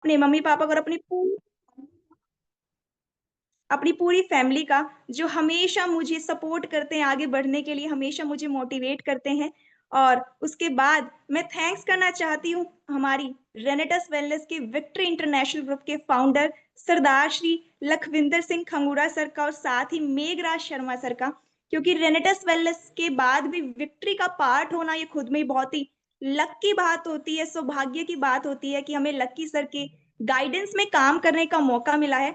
अपने mummy papa को और अपनी पूरी फैमिली का, जो हमेशा मुझे सपोर्ट करते हैं आगे बढ़ने के लिए, हमेशा मुझे मोटिवेट करते हैं। और उसके बाद मैं थैंक्स करना चाहती हूँ हमारी रेनेटस वेलनेस के विक्ट्री इंटरनेशनल ग्रुप के फाउंडर सरदार श्री लखविंदर सिंह खंगूरा सर का और साथ ही मेघराज शर्मा सर का, क्योंकि रेनेटस वेलनेस के बाद भी विक्ट्री का पार्ट होना ये खुद में ही बहुत ही लक की बात होती है, सौभाग्य की बात होती है कि हमें लक्की सर के गाइडेंस में काम करने का मौका मिला है।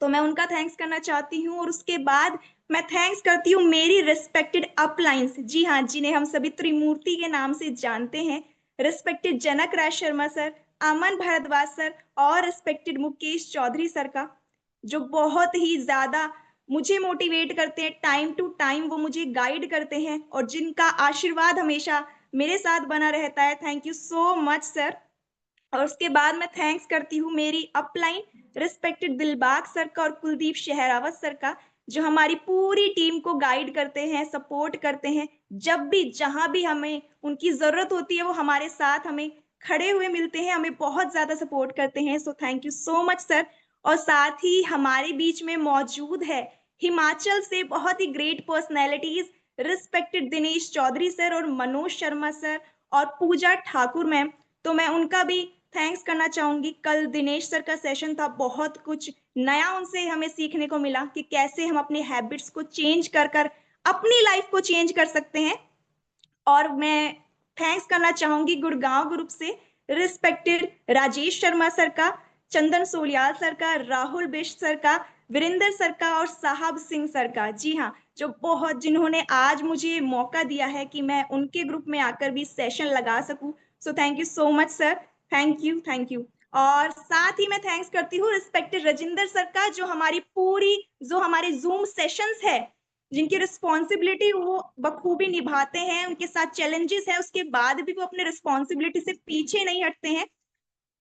तो मैं उनका थैंक्स करना चाहती हूँ। और उसके बाद मैं थैंक्स करती हूँ मेरी रिस्पेक्टेड अपलाइंस, जी हाँ, जिन्हें हम सभी त्रिमूर्ति के नाम से जानते हैं। रिस्पेक्टेड जनक राज शर्मा सर, अमन भारद्वाज सर और रिस्पेक्टेड मुकेश चौधरी सर का, जो बहुत ही ज्यादा मुझे मोटिवेट करते हैं, टाइम टू टाइम वो मुझे गाइड करते हैं और जिनका आशीर्वाद हमेशा मेरे साथ बना रहता है। Thank you so much sir. और उसके बाद मैं थैंक्स करती हूँ मेरी अपलाइन रिस्पेक्टेड दिलबाग सर का और कुलदीप शहरावत सर का, जो हमारी पूरी टीम को गाइड करते हैं, सपोर्ट करते हैं। जब भी जहां भी हमें उनकी जरूरत होती है वो हमारे साथ हमें खड़े हुए मिलते हैं, हमें बहुत ज्यादा सपोर्ट करते हैं। So thank you so much sir. और साथ ही हमारे बीच में मौजूद है हिमाचल से बहुत ही great personalities, respected Dinesh Chaudhary sir और मनोज शर्मा सर और पूजा ठाकुर मैम। तो मैं उनका भी थैंक्स करना चाहूंगी। कल दिनेश सर का सेशन था, बहुत कुछ नया उनसे हमें सीखने को मिला कि कैसे हम अपने हैबिट्स को चेंज कर कर अपनी लाइफ को चेंज कर सकते हैं। और मैं थैंक्स करना चाहूंगी गुड़गांव ग्रुप से रिस्पेक्टेड राजेश शर्मा सर का, चंदन सोलियाल सर का, राहुल बिष्ट सर का, वीरेंद्र सर का और साहब सिंह सर का। जी हाँ, जो बहुत जिन्होंने आज मुझे मौका दिया है कि मैं उनके ग्रुप में आकर भी सेशन लगा सकूं। So thank you so much sir. Thank you, thank you. और साथ ही मैं थैंक्स करती हूँ रिस्पेक्टेड राजिंदर सर का, जो हमारी पूरी जो हमारे जूम सेशंस है जिनकी रिस्पॉन्सिबिलिटी वो बखूबी निभाते हैं, उनके साथ चैलेंजेस है उसके बाद भी वो अपने रिस्पॉन्सिबिलिटी से पीछे नहीं हटते हैं।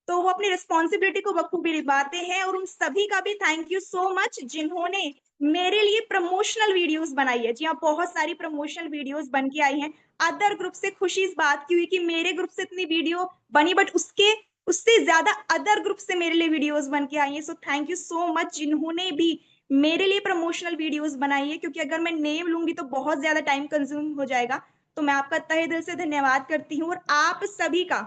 तो वो अपनी रिस्पॉन्सिबिलिटी को बखूबी निभाते हैं। और उन सभी का भी थैंक यू सो मच जिन्होंने मेरे लिए प्रमोशनल वीडियोस बनाई है। जी हाँ, बहुत सारी प्रमोशनल वीडियोस बन के आई हैं। अदर ग्रुप से खुशी इस बात की हुई कि मेरे ग्रुप से इतनी वीडियो बनी, बट उसके उससे ज्यादा अदर ग्रुप से मेरे लिए वीडियोस बन के आई हैं। So thank you so much जिन्होंने भी मेरे लिए प्रमोशनल वीडियोस बनाई है, क्योंकि अगर मैं नेम लूंगी तो बहुत ज्यादा टाइम कंज्यूम हो जाएगा। तो मैं आपका तहे दिल से धन्यवाद करती हूँ। और आप सभी का,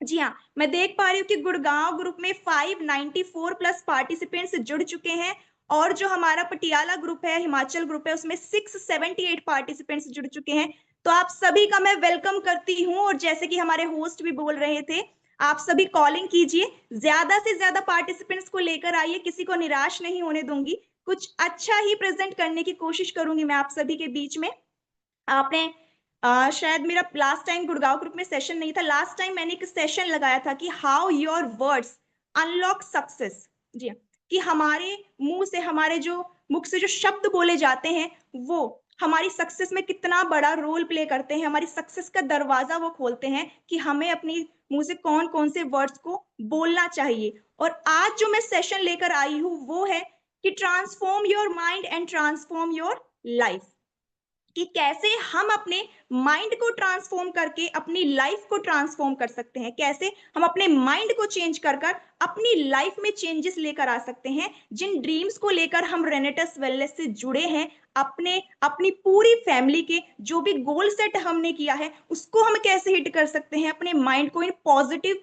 जी हाँ, मैं देख पा रही हूँ कि गुड़गांव ग्रुप में 594 प्लस पार्टिसिपेंट्स जुड़ चुके हैं। और जो हमारा पटियाला ग्रुप है, हिमाचल ग्रुप है, उसमें 678 पार्टिसिपेंट्स जुड़ चुके हैं। तो आप सभी का मैं वेलकम करती हूँ। और जैसे कि हमारे होस्ट भी बोल रहे थे, आप सभी कॉलिंग कीजिए, ज्यादा से ज्यादा पार्टिसिपेंट्स को लेकर आइए, किसी को निराश नहीं होने दूंगी, कुछ अच्छा ही प्रेजेंट करने की कोशिश करूंगी मैं आप सभी के बीच में। आपने शायद मेरा लास्ट टाइम गुड़गांव ग्रुप में सेशन नहीं था, लास्ट टाइम मैंने एक सेशन लगाया था कि how your words unlock success. जी हाँ, कि हमारे मुंह से, हमारे जो मुख से जो शब्द बोले जाते हैं वो हमारी सक्सेस में कितना बड़ा रोल प्ले करते हैं, हमारी सक्सेस का दरवाजा वो खोलते हैं कि हमें अपनी मुंह से कौन कौन से वर्ड्स को बोलना चाहिए। और आज जो मैं सेशन लेकर आई हूँ वो है कि transform your mind and transform your life, कि कैसे हम अपने माइंड को ट्रांसफॉर्म करके अपनी लाइफ को ट्रांसफॉर्म कर सकते हैं, कैसे हम अपने माइंड को चेंज कर कर अपनी लाइफ में चेंजेस लेकर आ सकते हैं। जिन ड्रीम्स को लेकर हम रेनेटस वेलनेस से जुड़े हैं, अपने अपनी पूरी फैमिली के जो भी गोल सेट हमने किया है उसको हम कैसे हिट कर सकते हैं, अपने माइंड को इन पॉजिटिव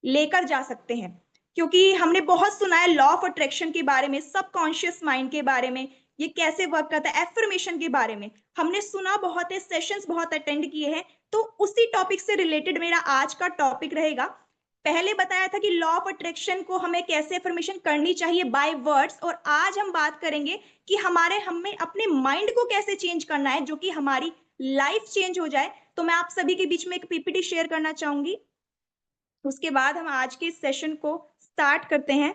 लेकर जा सकते हैं। क्योंकि हमने बहुत सुना है लॉ ऑफ अट्रैक्शन के बारे में, सबकॉन्शियस माइंड के बारे में, ये कैसे वर्क करता है, एफर्मेशन के बारे में हमने सुना बहुत है, सेशंस बहुत अटेंड किए हैं। तो उसी टॉपिक से रिलेटेड मेरा आज का टॉपिक रहेगा। पहले बताया था कि लॉ ऑफ अट्रैक्शन को हमें कैसे एफर्मेशन करनी चाहिए बाय वर्ड्स, और आज हम बात करेंगे कि हमें अपने माइंड को कैसे चेंज करना है जो कि हमारी लाइफ चेंज हो जाए। तो मैं आप सभी के बीच में एक पीपीटी शेयर करना चाहूंगी, उसके बाद हम आज के इस सेशन को स्टार्ट करते हैं।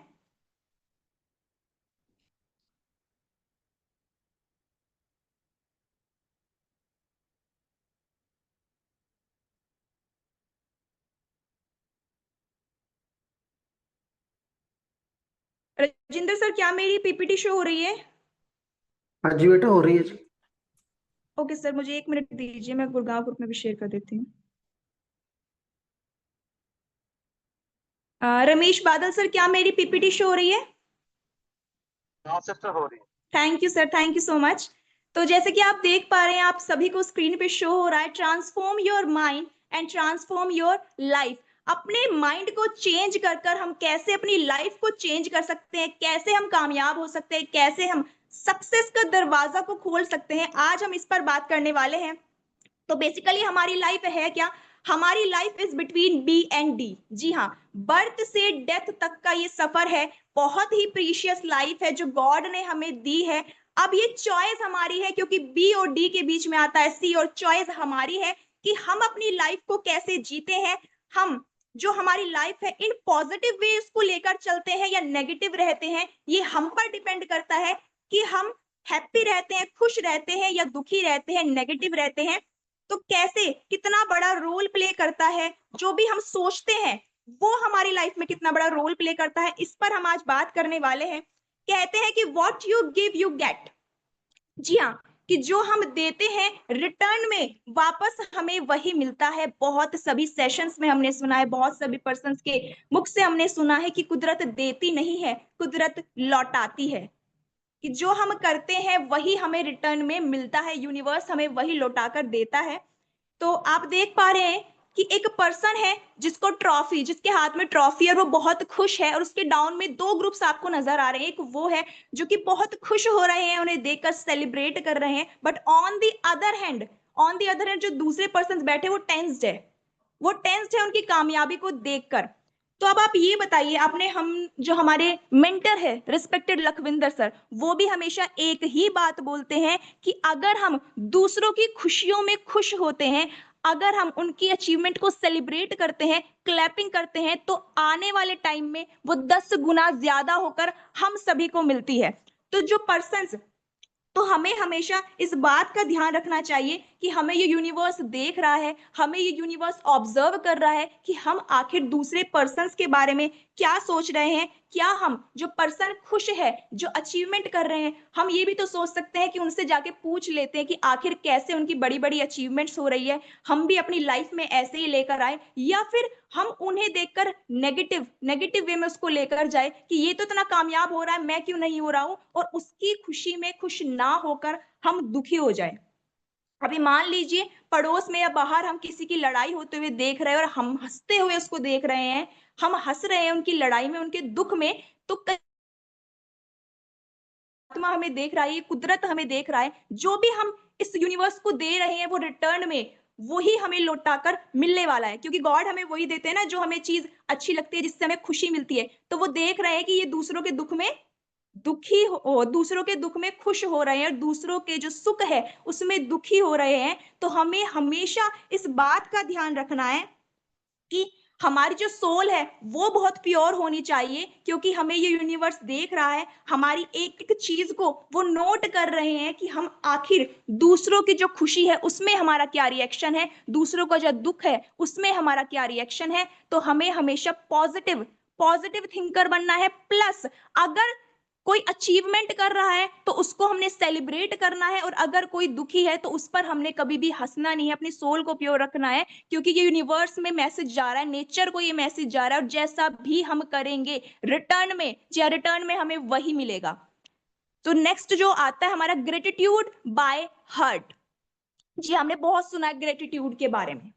राजिंदर सर, क्या मेरी पीपीटी शो हो रही है? हाँ जी बेटा, हो रही है जी। ओके सर, मुझे 1 मिनट दीजिए, मैं गुड़गांव ग्रुप में भी शेयर कर देती हूँ। रमेश बादल सर, क्या मेरी पीपीटी शो हो रही है? हाँ सर हो रही है। Thank you sir, thank you so much. तो जैसे कि आप देख पा रहे हैं, आप सभी को स्क्रीन पे शो हो रहा है, transform your mind and transform your life. अपने माइंड को चेंज कर कर हम कैसे अपनी लाइफ को चेंज कर सकते हैं, कैसे हम कामयाब हो सकते हैं, कैसे हम सक्सेस का दरवाजा को खोल सकते हैं, आज हम इस पर बात करने वाले हैं। तो बेसिकली हमारी लाइफ है क्या? हमारी life is between B and D. जी हाँ, बर्थ से डेथ तक का ये सफर है। बहुत ही प्रीशियस लाइफ है जो गॉड ने हमें दी है। अब ये चॉइस हमारी है, क्योंकि बी और डी के बीच में आता है सी, और चॉइस हमारी है कि हम अपनी लाइफ को कैसे जीते हैं। हम जो हमारी लाइफ है इन पॉजिटिव वे उसको लेकर चलते हैं या नेगेटिव रहते हैं, ये हम पर डिपेंड करता है कि हम हैप्पी रहते हैं, खुश रहते हैं, या दुखी रहते हैं, नेगेटिव रहते हैं। तो कैसे, कितना बड़ा रोल प्ले करता है जो भी हम सोचते हैं, वो हमारी लाइफ में कितना बड़ा रोल प्ले करता है, इस पर हम आज बात करने वाले हैं। कहते हैं कि what you give you get. जी हाँ, कि जो हम देते हैं रिटर्न में वापस हमें वही मिलता है। बहुत सभी सेशंस में हमने सुना है, बहुत सभी पर्सन्स के मुख से हमने सुना है कि कुदरत देती नहीं है, कुदरत लौटाती है। कि जो हम करते हैं वही हमें रिटर्न में मिलता है, यूनिवर्स हमें वही लौटा कर देता है। तो आप देख पा रहे हैं कि एक पर्सन है जिसको ट्रॉफी, जिसके हाथ में ट्रॉफी है और वो बहुत खुश है, और उसके डाउन में दो ग्रुप्स आपको नजर आ रहे हैं। एक वो है जो कि बहुत खुश हो रहे हैं, उन्हें देखकर सेलिब्रेट कर रहे हैं, but on the other hand जो दूसरे पर्सन बैठे वो टेंस्ड है। वो टेंस्ड है उनकी कामयाबी को देखकर। तो अब आप ये बताइए, आपने हम जो हमारे मेंटर है रिस्पेक्टेड लखविंदर सर, वो भी हमेशा एक ही बात बोलते हैं कि अगर हम दूसरों की खुशियों में खुश होते हैं, अगर हम उनकी अचीवमेंट को सेलिब्रेट करते हैं, क्लैपिंग करते हैं, तो आने वाले टाइम में वो 10 गुना ज्यादा होकर हम सभी को मिलती है। तो जो पर्सन, तो हमें हमेशा इस बात का ध्यान रखना चाहिए कि हमें ये यूनिवर्स देख रहा है, हमें ये यूनिवर्स ऑब्जर्व कर रहा है कि हम आखिर दूसरे पर्सन्स के बारे में क्या सोच रहे हैं। क्या हम, जो पर्सन खुश है, जो अचीवमेंट कर रहे हैं, हम ये भी तो सोच सकते हैं कि उनसे जाके पूछ लेते हैं कि आखिर कैसे उनकी बड़ी बड़ी अचीवमेंट्स हो रही है, हम भी अपनी लाइफ में ऐसे ही लेकर आए, या फिर हम उन्हें देखकर नेगेटिव नेगेटिव वे में उसको लेकर जाए कि ये तो इतना कामयाब हो रहा है, मैं क्यों नहीं हो रहा हूं, और उसकी खुशी में खुश ना होकर हम दुखी हो जाए। अभी मान लीजिए पड़ोस में या बाहर हम किसी की लड़ाई होते हुए देख रहे हैं और हम हंसते हुए उसको देख रहे हैं, हम हंस रहे हैं उनकी लड़ाई में, उनके दुख में। तो आत्मा हमें देख रहा है, ये कुदरत हमें देख रहा है, जो भी हम इस यूनिवर्स को दे रहे हैं वो रिटर्न में वही हमें लौटाकर मिलने वाला है, क्योंकि गॉड हमें वही देते हैं ना जो हमें चीज अच्छी लगती है, जिससे हमें खुशी मिलती है। तो वो देख रहे हैं कि ये दूसरों के दुख में दुखी हो, दूसरों के दुख में खुश हो रहे हैं, और दूसरों के जो सुख है उसमें दुखी हो रहे हैं। तो हमें हमेशा इस बात का ध्यान रखना है कि हमारी जो सोल है वो बहुत प्योर होनी चाहिए, क्योंकि हमें ये यूनिवर्स देख रहा है, हमारी एक एक चीज को वो नोट कर रहे हैं कि हम आखिर दूसरों की जो खुशी है उसमें हमारा क्या रिएक्शन है, दूसरों का जो दुख है उसमें हमारा क्या रिएक्शन है। तो हमें हमेशा पॉजिटिव पॉजिटिव थिंकर बनना है। प्लस अगर कोई अचीवमेंट कर रहा है तो उसको हमने सेलिब्रेट करना है, और अगर कोई दुखी है तो उस पर हमने कभी भी हंसना नहीं है, अपनी सोल को प्योर रखना है, क्योंकि ये यूनिवर्स में मैसेज जा रहा है, नेचर को ये मैसेज जा रहा है, और जैसा भी हम करेंगे रिटर्न में हमें वही मिलेगा। तो नेक्स्ट जो आता है हमारा ग्रेटिट्यूड बाय हार्ट। जी, हमने बहुत सुना है ग्रेटिट्यूड के बारे में।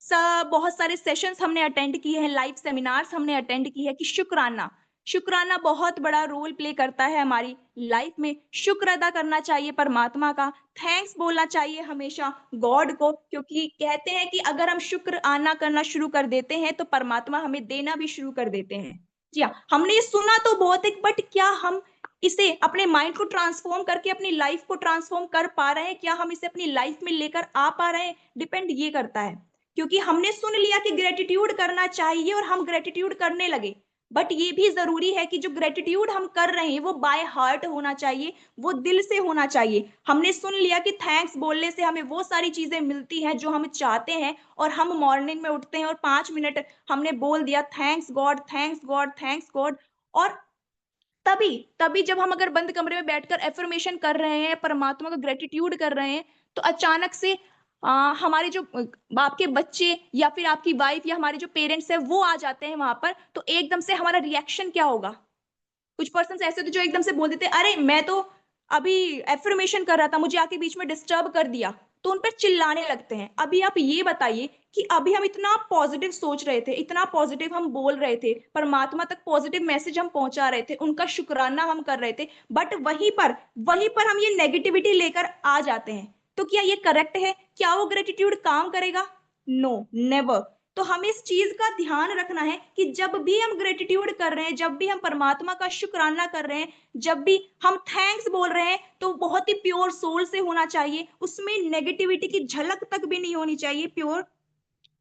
सब बहुत सारे सेशंस हमने अटेंड किए हैं, लाइव सेमिनार्स हमने अटेंड की है कि शुक्राना, शुक्राना बहुत बड़ा रोल प्ले करता है हमारी लाइफ में। शुक्र अदा करना चाहिए परमात्मा का, थैंक्स बोलना चाहिए हमेशा गॉड को, क्योंकि कहते हैं कि अगर हम शुक्र आना करना शुरू कर देते हैं तो परमात्मा हमें देना भी शुरू कर देते हैं। जी हाँ, हमने ये सुना तो बहुत है, बट क्या हम इसे अपने माइंड को ट्रांसफॉर्म करके अपनी लाइफ को ट्रांसफॉर्म कर पा रहे हैं? क्या हम इसे अपनी लाइफ में लेकर आ पा रहे हैं? डिपेंड ये करता है, क्योंकि हमने सुन लिया कि ग्रेटिट्यूड करना चाहिए और हम ग्रेटिट्यूड करने लगे, बट ये भी जरूरी है कि जो ग्रेटिट्यूड हम कर रहे हैं वो बाय हार्ट होना चाहिए, वो दिल से होना चाहिए। हमने सुन लिया कि थैंक्स बोलने से हमें वो सारी चीजें मिलती हैं जो हम चाहते हैं, और हम मॉर्निंग में उठते हैं और 5 मिनट हमने बोल दिया thanks God, thanks God, thanks God, और तभी तभी जब हम अगर बंद कमरे में बैठकर एफर्मेशन कर रहे हैं, परमात्मा का ग्रेटिट्यूड कर रहे हैं, तो अचानक से हमारे जो आपके बच्चे या फिर आपकी वाइफ या हमारे जो पेरेंट्स हैं वो आ जाते हैं वहां पर, तो एकदम से हमारा रिएक्शन क्या होगा? कुछ पर्सन्स ऐसे होते जो एकदम से बोल देते हैं, अरे मैं तो अभी एफर्मेशन कर रहा था, मुझे आके बीच में डिस्टर्ब कर दिया, तो उन पर चिल्लाने लगते हैं। अभी आप ये बताइए कि अभी हम इतना पॉजिटिव सोच रहे थे, इतना पॉजिटिव हम बोल रहे थे, परमात्मा तक पॉजिटिव मैसेज हम पहुंचा रहे थे, उनका शुक्राना हम कर रहे थे, बट वहीं पर हम ये नेगेटिविटी लेकर आ जाते हैं। तो क्या ये करेक्ट है? क्या वो ग्रेटिट्यूड काम करेगा? No, never. तो हमें इस चीज का ध्यान रखना है कि जब भी हम ग्रेटिट्यूड कर रहे हैं, जब भी हम परमात्मा का शुक्राना कर रहे हैं, जब भी हम थैंक्स बोल रहे हैं, तो बहुत ही प्योर सोल से होना चाहिए, उसमें नेगेटिविटी की झलक तक भी नहीं होनी चाहिए, प्योर।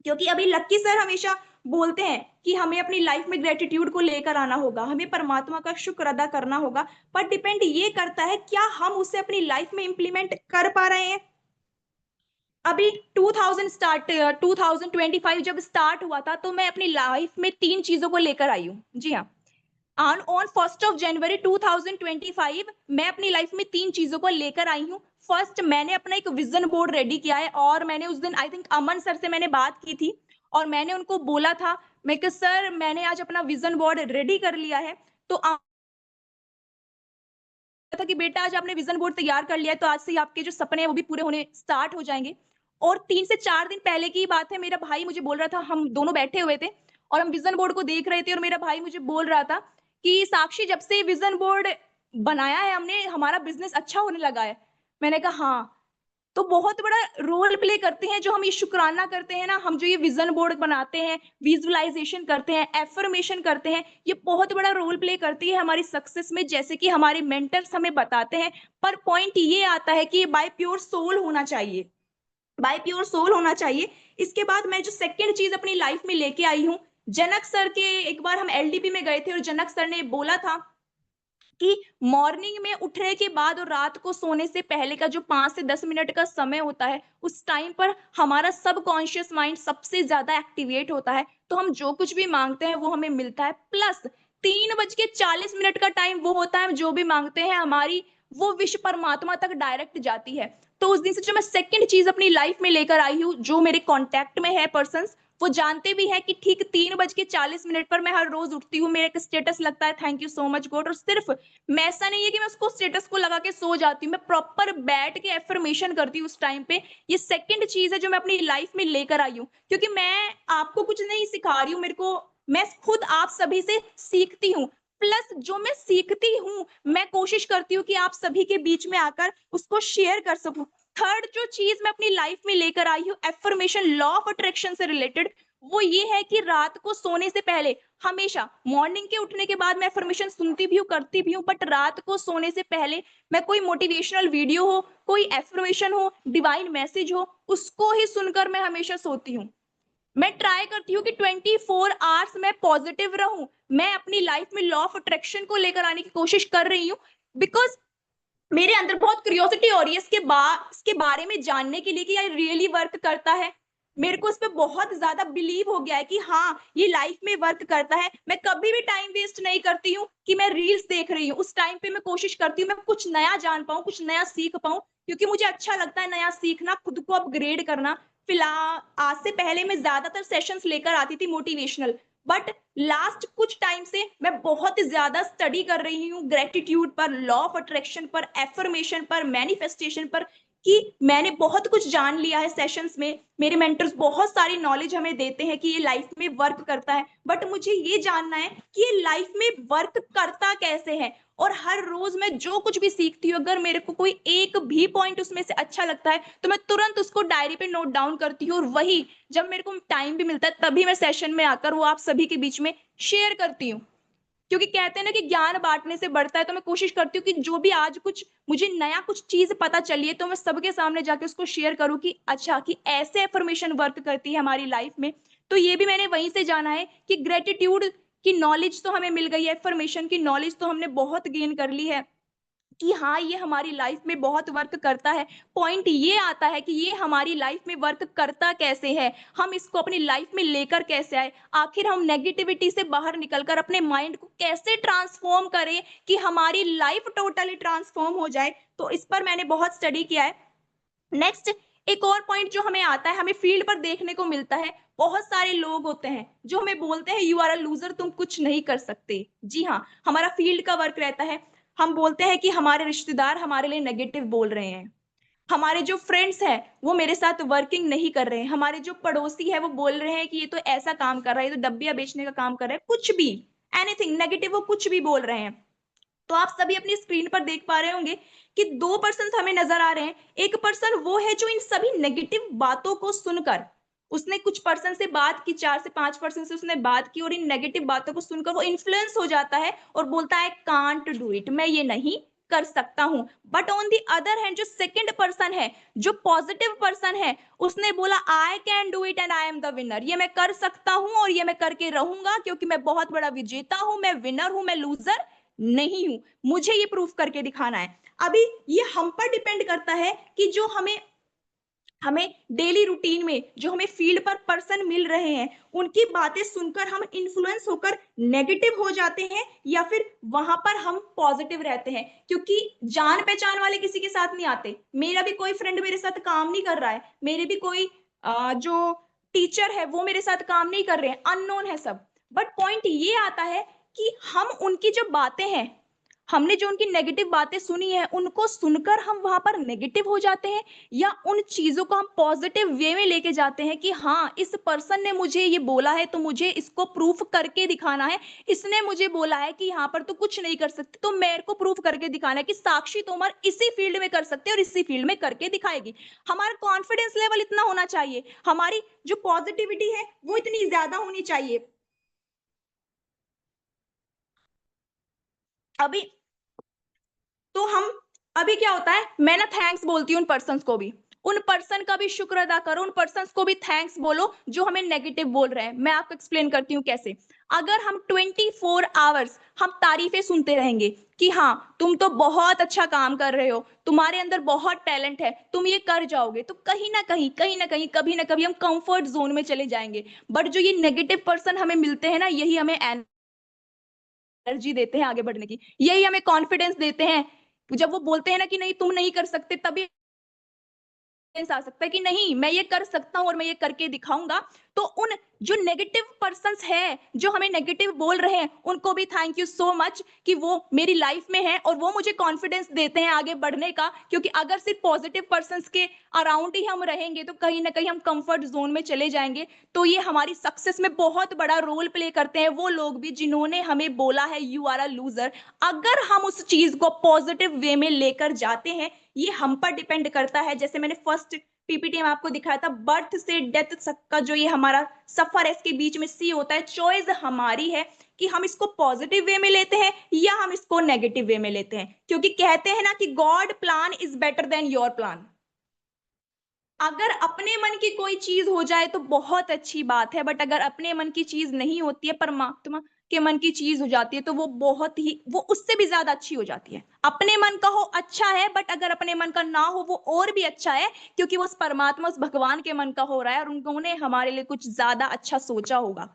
क्योंकि अभी लक्की सर हमेशा बोलते हैं कि हमें अपनी लाइफ में ग्रेटिट्यूड को लेकर आना होगा, हमें परमात्मा का शुक्र अदा करना होगा, पर डिपेंड ये करता है क्या हम उसे अपनी लाइफ में इंप्लीमेंट कर पा रहे हैं। अभी 2025 जब स्टार्ट हुआ था, तो मैं अपनी लाइफ में 3 चीज़ों को लेकर आई हूँ। जी हाँ, ऑन 1st ऑफ जनवरी 2025 मैं अपनी लाइफ में 3 चीज़ों को लेकर आई हूँ। फर्स्ट, मैंने अपना एक विज़न बोर्ड रेडी किया है और मैंने उस दिन आई थिंक अमन सर से मैंने बात की थी और मैंने उनको बोला था, मैं कि सर मैंने आज अपना विज़न बोर्ड रेडी कर लिया है। तो था कि बेटा आज आपने विज़न बोर्ड तैयार कर लिया है, तो आज से ही आपके जो सपने हैं वो भी पूरे होने स्टार्ट हो जाएँगे। और 3 से 4 दिन पहले की बात है, मेरा भाई मुझे बोल रहा था, हम दोनों बैठे हुए थे और हम विज़न बोर्ड को देख रहे थे और मेरा भाई मुझे बोल रहा था कि साक्षी जब से विज़न बोर्ड बनाया है हमने, हमारा बिज़नेस अच्छा होने लगा है। मैंने कहा हाँ। तो बहुत बड़ा रोल प्ले करते हैं जो हम ये शुक्राना करते हैं ना, हम जो ये विज़न बोर्ड बनाते हैं, विजुअलाइज़ेशन करते हैं, एफ़र्मेशन करते हैं, ये बहुत बड़ा रोल प्ले करती है हमारी सक्सेस में, जैसे कि हमारे मेंटर्स हमें बताते हैं। पर पॉइंट ये आता है कि बाय प्योर सोल होना चाहिए, बाय प्योर सोल होना चाहिए। इसके बाद मैं जो सेकंड चीज़ अपनी लाइफ़ में लेके आई हूँ, जनक सर के एक बार हम एलडीपी में गए थे और जनक सर ने बोला था कि मॉर्निंग में उठने के बाद और रात को सोने से पहले का जो 5 से 10 मिनट का समय होता है, उस टाइम पर हमारा सबकॉन्शियस माइंड सबसे ज़्यादा एक्टिवेट होता है। तो हम जो कुछ भी माँगते हैं वो हमें मिलता है। प्लस 3 बज के 40 मिनट का टाइम वो होता है जो भी माँगते हैं हमारी वो विश परमात्मा तक डायरेक्ट जाती है। तो उस दिन से जो मैं सेकंड चीज़ अपनी लाइफ में लेकर आई हूँ, जो मेरे कॉन्टैक्ट में है पर्सन्स, वो जानते भी हैं कि ठीक 3 बज के 40 मिनट पर मैं हर रोज़ उठती हूँ, मेरा एक स्टेटस लगता है thank you so much God, और सिर्फ़ मैं, ऐसा नहीं है कि मैं उसको स्टेटस को लगा के सो जाती हूँ, मैं प्रॉपर बैठ के एफ़र्मेशन करती हूँ उस टाइम पे। ये सेकंड चीज़ है जो मैं अपनी लाइफ़ में लेकर आई हूँ, क्योंकि मैं आपको कुछ नहीं सिखा रही हूँ, मैं खुद आप सभी से सीखती हूँ। प्लस जो मैं सीखती हूँ, मैं कोशिश करती हूँ कि आप सभी के बीच में आकर उसको शेयर कर सकूँ। थर्ड जो चीज़ मैं अपनी लाइफ़ में लेकर आई हूँ एफ़र्मेशन लॉ ऑफ अट्रैक्शन से रिलेटेड, वो ये है कि रात को सोने से पहले हमेशा, मॉर्निंग के उठने के बाद मैं अफ़र्मेशन सुनती भी हूँ, करती भी हूँ, बट रात को सोने से पहले मैं कोई मोटिवेशनल वीडियो हो, कोई अफ़र्मेशन हो, डिवाइन मैसेज हो, उसको ही सुनकर मैं हमेशा सोती हूँ। मैं ट्राई करती हूँ कि 24 आवर्स मैं पॉज़िटिव रहूँ। मैं अपनी लाइफ़ में लॉ ऑफ अट्रैक्शन को लेकर आने की कोशिश कर रही हूँ, बिकॉज़ मेरे अंदर बहुत क्यूरियोसिटी हो रही है इसके बारे में जानने के लिए कि ये रियली वर्क करता है। मेरे को इस पे बहुत ज़्यादा बिलीव हो गया है कि हाँ, ये लाइफ़ में वर्क करता है। मैं कभी भी टाइम वेस्ट नहीं करती हूँ कि मैं रील्स देख रही हूँ। उस टाइम पे मैं कोशिश करती हूँ मैं कुछ नया जान पाऊँ, कुछ नया सीख पाऊँ, क्योंकि मुझे अच्छा लगता है नया सीखना, खुद को अपग्रेड करना। आज से पहले मैं ज़्यादातर सेशंस लेकर आती थी मोटिवेशनल, बट लास्ट कुछ टाइम से मैं बहुत ज़्यादा स्टडी कर रही हूँ ग्रैटिट्यूड पर, लॉ ऑफ अट्रैक्शन पर, एफर्मेशन पर, मैनिफेस्टेशन पर, कि मैंने बहुत कुछ जान लिया है सेशंस में। मेरे मेंटर्स बहुत सारी नॉलेज हमें देते हैं कि ये लाइफ में वर्क करता है, बट मुझे ये जानना है कि ये लाइफ में वर्क करता कैसे है। और हर रोज मैं जो कुछ भी सीखती हूँ, अगर मेरे को कोई एक भी पॉइंट उसमें से अच्छा लगता है, तो मैं तुरंत उसको डायरी पे नोट डाउन करती हूँ और वही जब मेरे को टाइम भी मिलता है तभी मैं सेशन में आकर वो आप सभी के बीच में शेयर करती हूँ। क्योंकि कहते हैं ना कि ज्ञान बांटने से बढ़ता है, तो मैं कोशिश करती हूँ कि जो भी आज कुछ मुझे नया कुछ चीज पता चली है, तो मैं सबके सामने जाके उसको शेयर करूँ कि अच्छा, कि ऐसे अफर्मेशन वर्क करती है हमारी लाइफ में। तो ये भी मैंने वहीं से जाना है कि ग्रेटिट्यूड की नॉलेज तो हमें मिल गई है, अफर्मेशन की नॉलेज तो हमने बहुत गेन कर ली है कि हाँ, ये हमारी लाइफ में बहुत वर्क करता है। पॉइंट ये आता है कि ये हमारी लाइफ में वर्क करता कैसे है? हम इसको अपनी लाइफ में लेकर कैसे आए? आखिर हम नेगेटिविटी से बाहर निकलकर अपने माइंड को कैसे ट्रांसफ़ॉर्म करें कि हमारी लाइफ टोटली ट्रांसफ़ॉर्म हो जाए? तो इस पर मैंने बहुत स्टडी किया है। नेक्स्ट, एक और पॉइंट जो हमें आता है, हमें फील्ड पर देखने को मिलता है, बहुत सारे लोग होते हैं जो हमें बोलते हैं यू आर अ लूजर, तुम कुछ नहीं कर सकते। जी हाँ, हमारा फील्ड का वर्क रहता है। हम बोलते हैं कि हमारे रिश्तेदार हमारे लिए नेगेटिव बोल रहे हैं, हमारे जो फ्रेंड्स हैं वो मेरे साथ वर्किंग नहीं कर रहे हैं, हमारे जो पड़ोसी है वो बोल रहे हैं कि ये तो ऐसा काम कर रहा है, ये तो डब्बियां बेचने का काम कर रहा है, कुछ भी, एनीथिंग नेगेटिव वो कुछ भी बोल रहे हैं। तो आप सभी अपनी स्क्रीन पर देख पा रहे होंगे कि दो पर्सन हमें नजर आ रहे हैं। एक पर्सन वो है जो इन सभी नेगेटिव बातों को सुनकर, उसने कुछ पर्सन से बात की, 4 से 5 पर्सन से उसने बात की और इन नेगेटिव बातों को सुनकर वो इन्फ्लुएंस हो जाता है और बोलता है कांट डू इट, मैं ये नहीं कर सकता हूं। But on the other hand जो सेकंड पर्सन है, जो पॉजिटिव पर्सन है, उसने बोला I can do it and I am the winner, ये मैं कर सकता हूं और ये मैं करके रहूंगा क्योंकि मैं बहुत बड़ा विजेता हूं, मैं विनर हूं, मैं लूजर नहीं हूं, मुझे ये प्रूफ करके दिखाना है। अभी ये हम पर डिपेंड करता है कि जो हमें हमें डेली रूटीन में जो हमें फील्ड पर पर्सन मिल रहे हैं, उनकी बातें सुनकर हम इन्फ्लुएंस होकर नेगेटिव हो जाते हैं या फिर वहां पर हम पॉजिटिव रहते हैं, क्योंकि जान पहचान वाले किसी के साथ नहीं आते। मेरा भी कोई फ्रेंड मेरे साथ काम नहीं कर रहा है, मेरे भी कोई जो टीचर है वो मेरे साथ काम नहीं कर रहे हैं, अननोन है सब। बट पॉइंट ये आता है कि हम उनकी जो बातें हैं, हमने जो उनकी नेगेटिव बातें सुनी है, उनको सुनकर हम वहां पर नेगेटिव हो जाते हैं या उन चीजों को हम पॉजिटिव वे में लेके जाते हैं कि हाँ इस पर्सन ने मुझे ये बोला है तो मुझे इसको प्रूफ करके दिखाना है, इसने मुझे बोला है कि यहाँ पर तो कुछ नहीं कर सकते तो मेरे को प्रूफ करके दिखाना है कि साक्षी तोमर इसी फील्ड में कर सकते और इसी फील्ड में करके दिखाएगी। हमारा कॉन्फिडेंस लेवल इतना होना चाहिए, हमारी जो पॉजिटिविटी है वो इतनी ज्यादा होनी चाहिए। अभी तो हम अभी क्या होता है, मैं ना थैंक्स बोलती हूँ उन पर्सन को भी, उन पर्सन का भी शुक्र अदा करो, उन पर्सन को भी थैंक्स बोलो जो हमें नेगेटिव बोल रहे हैं। मैं आपको एक्सप्लेन करती हूँ कैसे। अगर हम 24 आवर्स हम तारीफें सुनते रहेंगे कि हाँ तुम तो बहुत अच्छा काम कर रहे हो, तुम्हारे अंदर बहुत टैलेंट है, तुम ये कर जाओगे, तो कहीं ना कहीं कभी ना कभी हम कंफर्ट जोन में चले जाएंगे। बट जो ये नेगेटिव पर्सन हमें मिलते हैं ना, यही हमें एनर्जी देते हैं आगे बढ़ने की, यही हमें कॉन्फिडेंस देते हैं। जब वो बोलते हैं ना कि नहीं तुम नहीं कर सकते, तभी आ सकता है कि नहीं मैं ये कर सकता हूं और मैं ये करके दिखाऊंगा। तो उन जो नेगेटिव पर्संस है जो हमें नेगेटिव बोल रहे हैं, उनको भी थैंक यू सो मच कि वो मेरी लाइफ में है और वो मुझे कॉन्फिडेंस देते हैं आगे बढ़ने का। क्योंकि अगर सिर्फ पॉजिटिव पर्संस के अराउंड ही हम रहेंगे तो कहीं ना कहीं हम कंफर्ट जोन में चले जाएंगे। तो ये हमारी सक्सेस में बहुत बड़ा रोल प्ले करते हैं वो लोग भी जिन्होंने हमें बोला है यू आर अ लूजर। अगर हम उस चीज को पॉजिटिव वे में लेकर जाते हैं, ये हम पर डिपेंड करता है। जैसे मैंने फर्स्ट पीपीटी में आपको दिखाया था, बर्थ से डेथ तक का जो ये हमारा सफर है, इसके बीच में सी होता है, चॉइस हमारी है कि हम इसको पॉजिटिव वे में लेते हैं या हम इसको नेगेटिव वे में लेते हैं। क्योंकि कहते हैं ना कि God plan is better than your plan. अगर अपने मन की कोई चीज हो जाए तो बहुत अच्छी बात है, बट अगर अपने मन की चीज नहीं होती है, परमात्मा के मन की चीज हो जाती है, तो वो बहुत ही, वो उससे भी ज्यादा अच्छी हो जाती है। अपने मन का हो अच्छा है, बट अगर अपने मन का ना हो वो और भी अच्छा है, क्योंकि वो उस परमात्मा उस भगवान के मन का हो रहा है और उन्होंने हमारे लिए कुछ ज्यादा अच्छा सोचा होगा।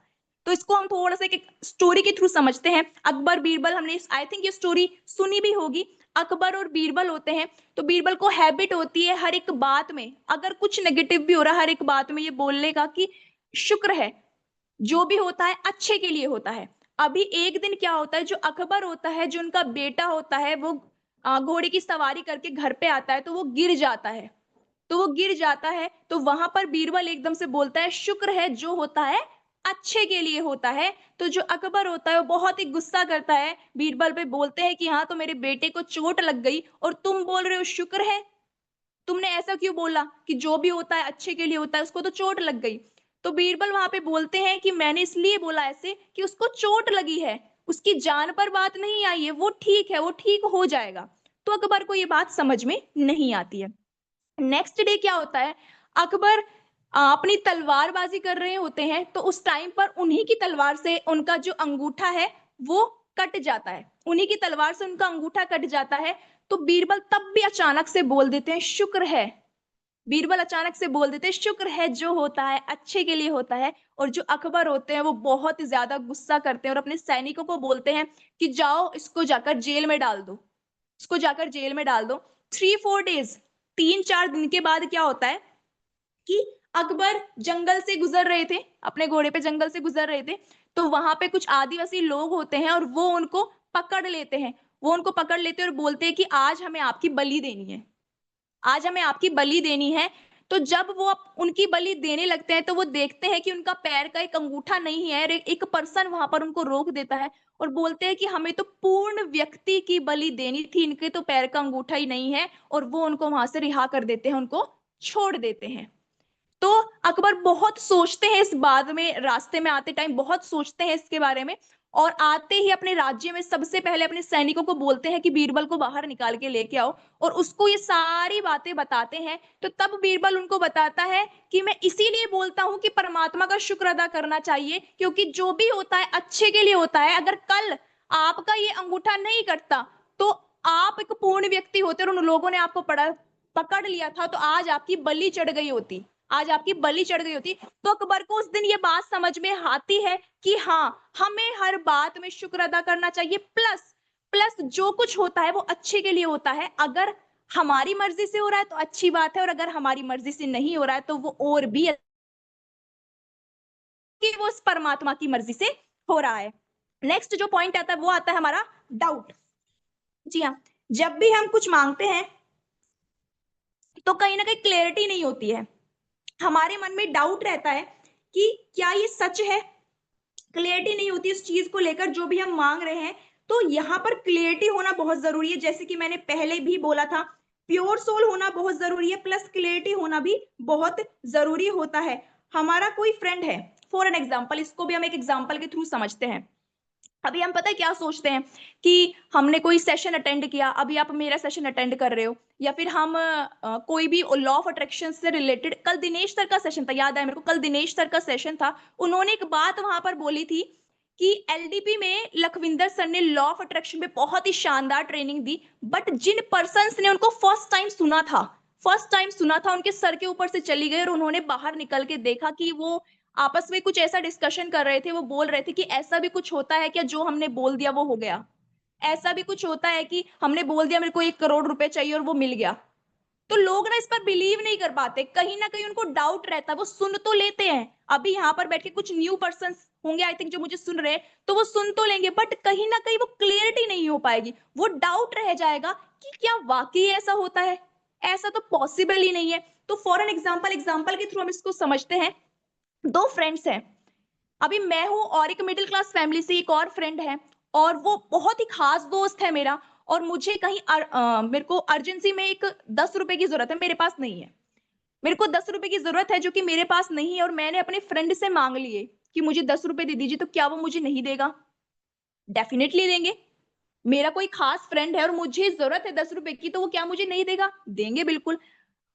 तो इसको हम थोड़ा सा एक स्टोरी के थ्रू समझते हैं। अकबर बीरबल, हमने आई थिंक ये स्टोरी सुनी भी होगी। अकबर और बीरबल होते हैं, तो बीरबल को हैबिट होती है हर एक बात में, अगर कुछ नेगेटिव भी हो रहा है, हर एक बात में ये बोलने का कि शुक्र है, जो भी होता है अच्छे के लिए होता है। अभी एक दिन क्या होता है, जो अकबर होता है, जो उनका बेटा होता है, वो घोड़े की सवारी करके घर पे आता है तो वो गिर जाता है। तो वो गिर जाता है तो वहां पर बीरबल एकदम से बोलता है शुक्र है, जो होता है अच्छे के लिए होता है। तो जो अकबर होता है वो बहुत ही गुस्सा करता है बीरबल पे, बोलते हैं कि हाँ तो मेरे बेटे को चोट लग गई और तुम बोल रहे हो शुक्र है, तुमने ऐसा क्यों बोला कि जो भी होता है अच्छे के लिए होता है, उसको तो चोट लग गई। तो बीरबल वहां पे बोलते हैं कि मैंने इसलिए बोला ऐसे कि उसको चोट लगी है, उसकी जान पर बात नहीं आई है, वो ठीक है, वो ठीक हो जाएगा। तो अकबर को ये बात समझ में नहीं आती है। नेक्स्ट डे क्या होता है, अकबर अपनी तलवारबाजी कर रहे होते हैं, तो उस टाइम पर उन्हीं की तलवार से उनका जो अंगूठा है वो कट जाता है, उन्हीं की तलवार से उनका अंगूठा कट जाता है। तो बीरबल तब भी अचानक से बोल देते हैं शुक्र है, बीरबल अचानक से बोल देते हैं शुक्र है, जो होता है अच्छे के लिए होता है। और जो अकबर होते हैं वो बहुत ज्यादा गुस्सा करते हैं और अपने सैनिकों को बोलते हैं कि जाओ इसको जाकर जेल में डाल दो, इसको जाकर जेल में डाल दो। 3-4 डेज, 3-4 दिन के बाद क्या होता है, कि अकबर जंगल से गुजर रहे थे, अपने घोड़े पे जंगल से गुजर रहे थे, तो वहां पे कुछ आदिवासी लोग होते हैं और वो उनको पकड़ लेते हैं। वो उनको पकड़ लेते हैं और बोलते हैं कि आज हमें आपकी बलि देनी है, आज हमें आपकी बलि देनी है। तो जब वो उनकी बलि देने लगते हैं तो वो देखते हैं कि उनका पैर का एक अंगूठा नहीं है, और एक पर्सन वहां पर उनको रोक देता है और बोलते हैं कि हमें तो पूर्ण व्यक्ति की बलि देनी थी, इनके तो पैर का अंगूठा ही नहीं है, और वो उनको वहां से रिहा कर देते हैं, उनको छोड़ देते हैं। तो अकबर बहुत सोचते हैं इस बात में, रास्ते में आते टाइम बहुत सोचते हैं इसके बारे में, और आते ही अपने राज्य में सबसे पहले अपने सैनिकों को बोलते हैं कि बीरबल को बाहर निकाल के लेके आओ, और उसको ये सारी बातें बताते हैं। तो तब बीरबल उनको बताता है कि मैं इसीलिए बोलता हूं कि परमात्मा का शुक्र अदा करना चाहिए, क्योंकि जो भी होता है अच्छे के लिए होता है। अगर कल आपका ये अंगूठा नहीं कटता तो आप एक पूर्ण व्यक्ति होते और उन लोगों ने आपको पकड़ लिया था, तो आज आपकी बलि चढ़ गई होती, आज आपकी बलि चढ़ गई होती। तो अकबर को उस दिन ये बात समझ में आती है कि हाँ, हमें हर बात में शुक्र अदा करना चाहिए, प्लस प्लस जो कुछ होता है वो अच्छे के लिए होता है। अगर हमारी मर्जी से हो रहा है तो अच्छी बात है, और अगर हमारी मर्जी से नहीं हो रहा है तो वो और भी कि वो उस परमात्मा की मर्जी से हो रहा है। नेक्स्ट जो पॉइंट आता है वो आता है हमारा डाउट। जी हाँ, जब भी हम कुछ मांगते हैं तो कहीं ना कहीं क्लैरिटी नहीं होती है, हमारे मन में डाउट रहता है कि क्या ये सच है, क्लियरिटी नहीं होती उस चीज को लेकर जो भी हम मांग रहे हैं। तो यहाँ पर क्लियरिटी होना बहुत जरूरी है, जैसे कि मैंने पहले भी बोला था, प्योर सोल होना बहुत जरूरी है, प्लस क्लियरिटी होना भी बहुत जरूरी होता है। हमारा कोई फ्रेंड है, फॉर एन एग्जाम्पल, इसको भी हम एक एग्जाम्पल के थ्रू समझते हैं। अभी हम पता है क्या सोचते हैं कि हमने कोई सेशन अटेंड किया, अभी आप मेरा सेशन अटेंड कर रहे हो, या फिर हम कोई भी लॉ ऑफ अट्रैक्शन से रिलेटेड, कल दिनेश सर का सेशन था, याद है मेरे को, कल दिनेश सर का सेशन था। उन्होंने एक बात वहां पर बोली थी कि एलडीपी में लखविंदर सर ने लॉ ऑफ अट्रैक्शन पे बहुत ही शानदार ट्रेनिंग दी, बट जिन पर्सन्स ने उनको फर्स्ट टाइम सुना था उनके सर के ऊपर से चली गई, और उन्होंने बाहर निकल के देखा कि वो आपस में कुछ ऐसा डिस्कशन कर रहे थे, वो बोल रहे थे कि ऐसा भी कुछ होता है क्या, जो हमने बोल दिया वो हो गया, ऐसा भी कुछ होता है कि हमने बोल दिया मेरे को 1 करोड़ रुपए चाहिए और वो मिल गया। तो लोग ना इस पर बिलीव नहीं कर पाते, कहीं ना कहीं उनको डाउट रहता है, वो सुन तो लेते हैं, अभी यहाँ पर बैठ के कुछ न्यू पर्सन होंगे आई थिंक जो मुझे सुन रहे हैं, तो वो सुन तो लेंगे, बट कहीं ना कहीं वो क्लियरिटी नहीं हो पाएगी, वो डाउट रह जाएगा कि क्या वाकई ऐसा होता है, ऐसा तो पॉसिबल ही नहीं है। तो फॉर एन एग्जाम्पल के थ्रू हम इसको समझते हैं। दो फ्रेंड्स हैं, अभी मैं हूं और एक मिडिल क्लास फैमिली से एक और फ्रेंड है, और वो बहुत ही खास दोस्त है मेरा, और मुझे कहीं मेरे को अर्जेंसी में एक 10 रुपए की जरूरत है, मेरे पास नहीं है, मेरे को 10 रुपए की जरूरत है जो कि मेरे पास नहीं है, और मैंने अपने फ्रेंड से मांग लिए कि मुझे 10 रुपए दे दीजिए, तो क्या वो मुझे नहीं देगा? डेफिनेटली देंगे। मेरा कोई खास फ्रेंड है और मुझे जरूरत है 10 रुपए की, तो वो क्या मुझे नहीं देगा? देंगे बिल्कुल।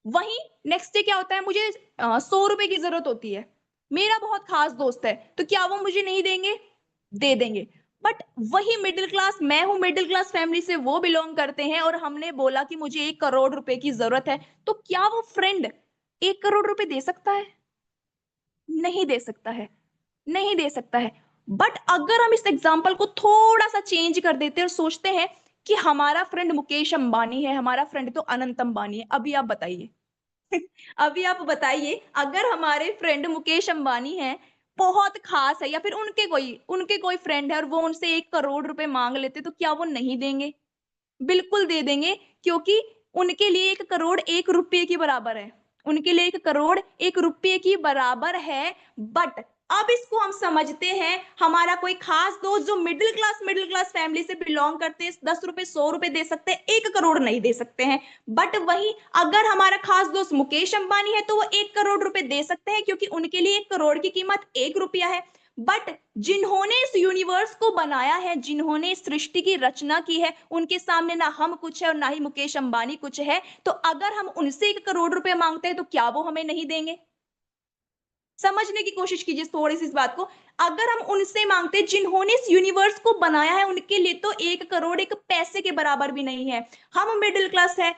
वहीं नेक्स्ट डे क्या होता है, मुझे 100 रुपए की जरूरत होती है, मेरा बहुत खास दोस्त है, तो क्या वो मुझे नहीं देंगे? दे देंगे। बट वही मिडिल क्लास, मैं हूं मिडिल क्लास फैमिली से, वो बिलोंग करते हैं, और हमने बोला कि मुझे 1 करोड़ रुपए की जरूरत है, तो क्या वो फ्रेंड 1 करोड़ रुपए दे सकता है? नहीं दे सकता है, नहीं दे सकता है। बट अगर हम इस एग्जाम्पल को थोड़ा सा चेंज कर देते हैं और सोचते हैं कि हमारा फ्रेंड मुकेश अंबानी है, हमारा फ्रेंड तो अनंत अंबानी है, अभी आप बताइए अभी आप बताइए, अगर हमारे फ्रेंड मुकेश अंबानी है, बहुत खास है, या फिर उनके कोई फ्रेंड है और वो उनसे 1 करोड़ रुपए मांग लेते, तो क्या वो नहीं देंगे? बिल्कुल दे देंगे, क्योंकि उनके लिए 1 करोड़ 1 रुपये की बराबर है, उनके लिए 1 करोड़ 1 रुपये की बराबर है। बट अब इसको हम समझते हैं, हमारा कोई खास दोस्त जो मिडिल क्लास फैमिली से बिलोंग करते हैं, 10 रुपए 100 रुपए दे सकते हैं, 1 करोड़ नहीं दे सकते हैं। बट वही अगर हमारा खास दोस्त मुकेश अंबानी है तो वो 1 करोड़ रुपए दे सकते हैं, क्योंकि उनके लिए 1 करोड़ की कीमत 1 रुपया है। बट जिन्होंने इस यूनिवर्स को बनाया है, जिन्होंने इस सृष्टि की रचना की है, उनके सामने ना हम कुछ है और ना ही मुकेश अंबानी कुछ है, तो अगर हम उनसे 1 करोड़ रुपए मांगते हैं तो क्या वो हमें नहीं देंगे? समझने की कोशिश कीजिए थोड़ी सी इस बात को। अगर हम उनसे मांगते हैं जिन्होंने इस यूनिवर्स को बनाया है, उनके लिए तो 1 करोड़ एक पैसे के बराबर भी नहीं है। हम मिडिल क्लास है,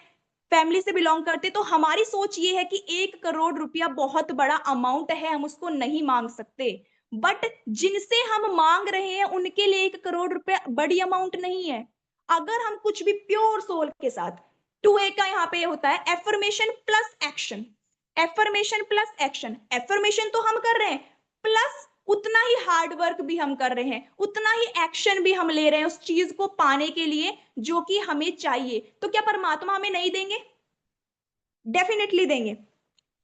फैमिली से बिलोंग करते, तो हमारी सोच ये है कि 1 करोड़ रुपया बहुत बड़ा अमाउंट है, हम उसको नहीं मांग सकते। बट जिनसे हम मांग रहे हैं उनके लिए 1 करोड़ रुपया बड़ी अमाउंट नहीं है। अगर हम कुछ भी प्योर सोल के साथ, 2A का यहाँ पे होता है affirmation plus action. Affirmation plus action, affirmation तो हम कर रहे हैं प्लस उतना ही हार्ड वर्क भी हम कर रहे हैं, उतना ही एक्शन भी हम ले रहे हैं उस चीज को पाने के लिए जो कि हमें चाहिए। तो क्या परमात्मा हमें नहीं देंगे? डेफिनेटली देंगे,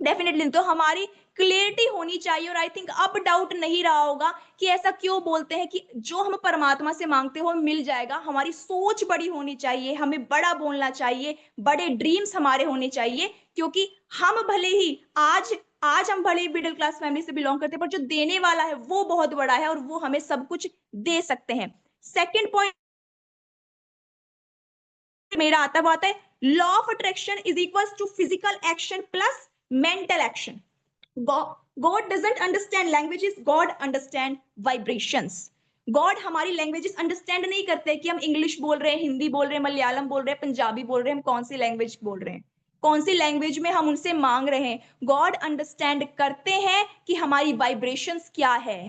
डेफिनेटली। तो हमारी क्लियरिटी होनी चाहिए, और आई थिंक अब डाउट नहीं रहा होगा कि ऐसा क्यों बोलते हैं कि जो हम परमात्मा से मांगते हो मिल जाएगा। हमारी सोच बड़ी होनी चाहिए, हमें बड़ा बोलना चाहिए, बड़े ड्रीम्स हमारे होने चाहिए, क्योंकि हम भले ही आज हम भले ही मिडिल क्लास फैमिली से बिलोंग करते हैं, पर जो देने वाला है वो बहुत बड़ा है और वो हमें सब कुछ दे सकते हैं। सेकेंड पॉइंट मेरा आता है law of attraction is equal to physical action plus mental action. God doesn't understand languages, God understand vibrations. God हमारी लैंग्वेजेस अंडरस्टैंड नहीं करते कि हम इंग्लिश बोल रहे हैं, हिंदी बोल रहे हैं, मलयालम बोल रहे हैं, पंजाबी बोल रहे हैं, हम कौन सी लैंग्वेज बोल रहे हैं, कौन सी लैंग्वेज में हम उनसे मांग रहे हैं। गॉड अंडरस्टैंड करते हैं कि हमारी वाइब्रेशंस क्या है,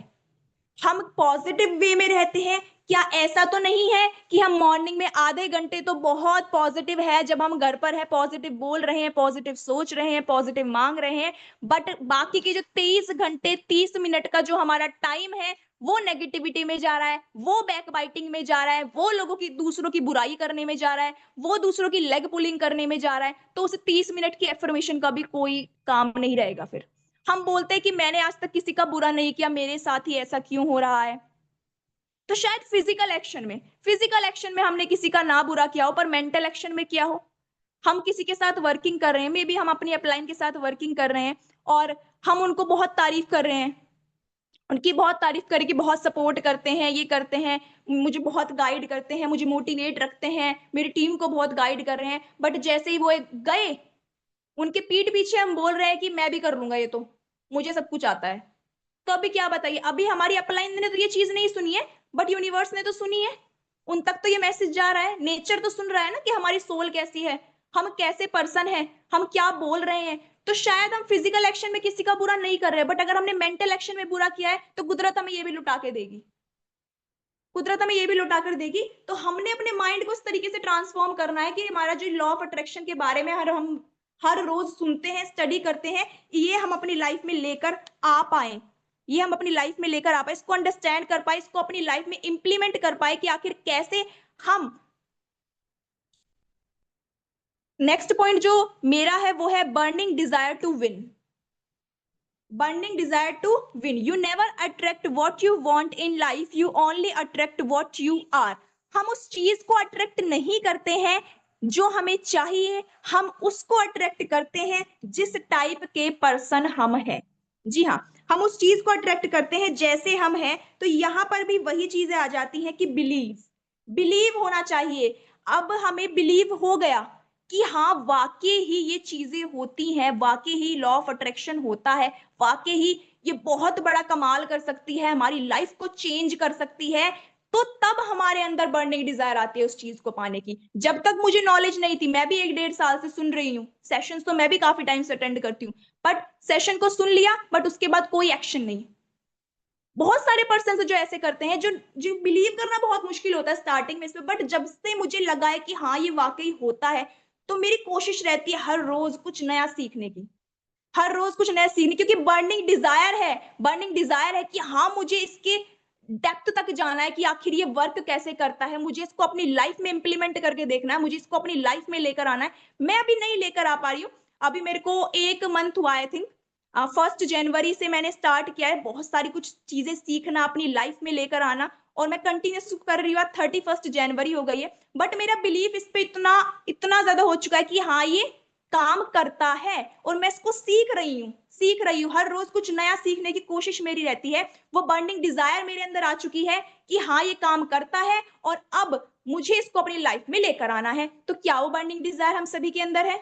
हम पॉजिटिव वे में रहते हैं। क्या ऐसा तो नहीं है कि हम मॉर्निंग में आधे घंटे तो बहुत पॉजिटिव है, जब हम घर पर है पॉजिटिव बोल रहे हैं, पॉजिटिव सोच रहे हैं, पॉजिटिव मांग रहे हैं, बट बाकी के जो 23 घंटे 30 मिनट का जो हमारा टाइम है वो नेगेटिविटी में जा रहा है, वो बैक बाइटिंग में जा रहा है, वो लोगों की दूसरों की बुराई करने में जा रहा है, वो दूसरों की लेग पुलिंग करने में जा रहा है। तो उस 30 मिनट की एफर्मेशन का भी कोई काम नहीं रहेगा। फिर हम बोलते हैं कि मैंने आज तक किसी का बुरा नहीं किया, मेरे साथ ही ऐसा क्यों हो रहा है। तो शायद फिजिकल एक्शन में हमने किसी का ना बुरा किया हो, पर मेंटल एक्शन में किया हो। हम किसी के साथ वर्किंग कर रहे हैं, मे बी हम अपनी अपलाइन के साथ वर्किंग कर रहे हैं और हम उनको बहुत तारीफ कर रहे हैं, उनकी बहुत तारीफ करके बहुत सपोर्ट करते हैं, ये करते हैं, मुझे बहुत गाइड करते हैं, मुझे मोटिवेट रखते हैं, मेरी टीम को बहुत गाइड कर रहे हैं, बट जैसे ही वो गए उनके पीठ पीछे हम बोल रहे हैं कि मैं भी कर लूंगा, ये तो मुझे सब कुछ आता है। तो अभी क्या बताइए, अभी हमारी अपलाइन ने तो ये चीज नहीं सुनी है, बट यूनिवर्स ने तो सुनी है, उन तक तो ये मैसेज जा रहा है, नेचर तो सुन रहा है ना कि हमारी सोल कैसी है, हम कैसे पर्सन है, हम क्या बोल रहे हैं। तो शायद हम फिजिकल एक्शन में किसी का बुरा नहीं कर रहे, बट अगर हमने मेंटल एक्शन में बुरा किया है तो कुदरत हमें ये भी लुटा के देगी, कुदरत हमें ये भी लुटा कर देगी। तो हमने अपने माइंड को इस तरीके से ट्रांसफॉर्म करना है कि हमारा जो लॉ ऑफ अट्रैक्शन के बारे में हम हर रोज सुनते हैं, स्टडी करते हैं, ये हम अपनी लाइफ में लेकर आ पाए, ये हम अपनी लाइफ में लेकर आ पाए, इसको अंडरस्टैंड कर पाए, इसको अपनी लाइफ में इंप्लीमेंट कर पाए कि आखिर कैसे हम। नेक्स्ट पॉइंट जो मेरा है वो है burning desire to win. Burning desire to win. You never attract what you want in life, you only attract what you are. हम उस चीज को अट्रैक्ट नहीं करते हैं जो हमें चाहिए, हम उसको अट्रैक्ट करते हैं जिस टाइप के पर्सन हम हैं। जी हाँ, हम उस चीज को अट्रैक्ट करते हैं जैसे हम हैं। तो यहां पर भी वही चीजें आ जाती हैं कि बिलीव, बिलीव होना चाहिए। अब हमें बिलीव हो गया कि हाँ वाकई ही ये चीजें होती हैं, वाकई ही लॉ ऑफ अट्रैक्शन होता है, वाकई ही ये बहुत बड़ा कमाल कर सकती है, हमारी लाइफ को चेंज कर सकती है। तो तब हमारे अंदर बर्निंग डिजायर आती है उस चीज को पाने की। जब तक मुझे नॉलेज नहीं थी, मैं भी 1 1.5 साल से सुन रही हूँ सेशंस, तो मैं भी काफी टाइम से अटेंड करती हूँ, बट सेशन को सुन लिया बट उसके बाद कोई एक्शन नहीं। बहुत सारे पर्सन जो ऐसे करते हैं, जो जो बिलीव करना बहुत मुश्किल होता है स्टार्टिंग में इसमें, बट जब से मुझे लगा है कि हाँ ये वाकई होता है, तो मेरी कोशिश रहती है हर रोज कुछ नया सीखने की, हर रोज कुछ नया सीखने, क्योंकि बर्निंग डिजायर है, बर्निंग डिजायर है कि हाँ मुझे इसके डेप्थ तक जाना है कि आखिर ये वर्क कैसे करता है, मुझे इसको अपनी लाइफ में इंप्लीमेंट करके देखना है, मुझे इसको अपनी लाइफ में लेकर आना है। मैं अभी नहीं लेकर आ पा रही हूँ, अभी मेरे को 1 मंथ हुआ आई थिंक, 1 जनवरी से मैंने स्टार्ट किया है बहुत सारी कुछ चीजें सीखना, अपनी लाइफ में लेकर आना, और मैं कंटिन्यूस कर रही हूँ। 31 जनवरी हो गई है, बट मेरा बिलीफ इस पे इतना इतना ज्यादा हो चुका है कि हाँ ये काम करता है, और मैं इसको सीख रही हूँ, हर रोज कुछ नया सीखने की कोशिश मेरी रहती है। वो बर्निंग डिजायर मेरे अंदर आ चुकी है कि हाँ ये काम करता है और अब मुझे इसको अपनी लाइफ में लेकर आना है। तो क्या वो बर्निंग डिजायर हम सभी के अंदर है?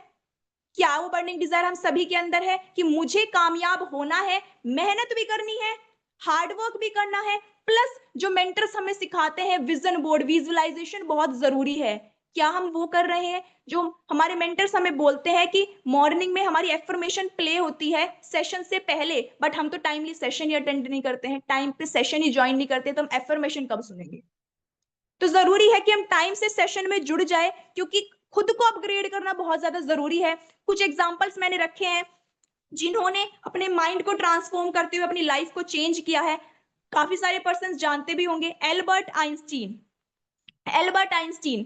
क्या वो बर्निंग डिजायर हम सभी के अंदर है कि मुझे कामयाब होना है, मेहनत भी करनी है, हार्ड वर्क भी करना है, प्लस जो मेंटर्स हमें सिखाते हैं विजन बोर्ड, विजुअलाइजेशन बहुत जरूरी है, क्या हम वो कर रहे हैं? जो हमारे मेंटर्स हमें बोलते हैं कि मॉर्निंग में हमारी एफर्मेशन प्ले होती है सेशन से पहले, बट हम तो टाइमली सेशन ही अटेंड नहीं करते हैं, टाइम पे सेशन ही ज्वाइन नहीं करते, तो हम एफर्मेशन कब सुनेंगे? तो जरूरी है कि हम टाइम से सेशन में जुड़ जाए, क्योंकि खुद को अपग्रेड करना बहुत ज्यादा जरूरी है। कुछ एग्जांपल्स मैंने रखे हैं, जिन्होंने अपने माइंड को ट्रांसफॉर्म करते हुए अपनी लाइफ को चेंज किया है। काफ़ी सारे पर्सन्स जानते भी होंगे, एल्बर्ट आइंस्टीन। एल्बर्ट आइंस्टीन,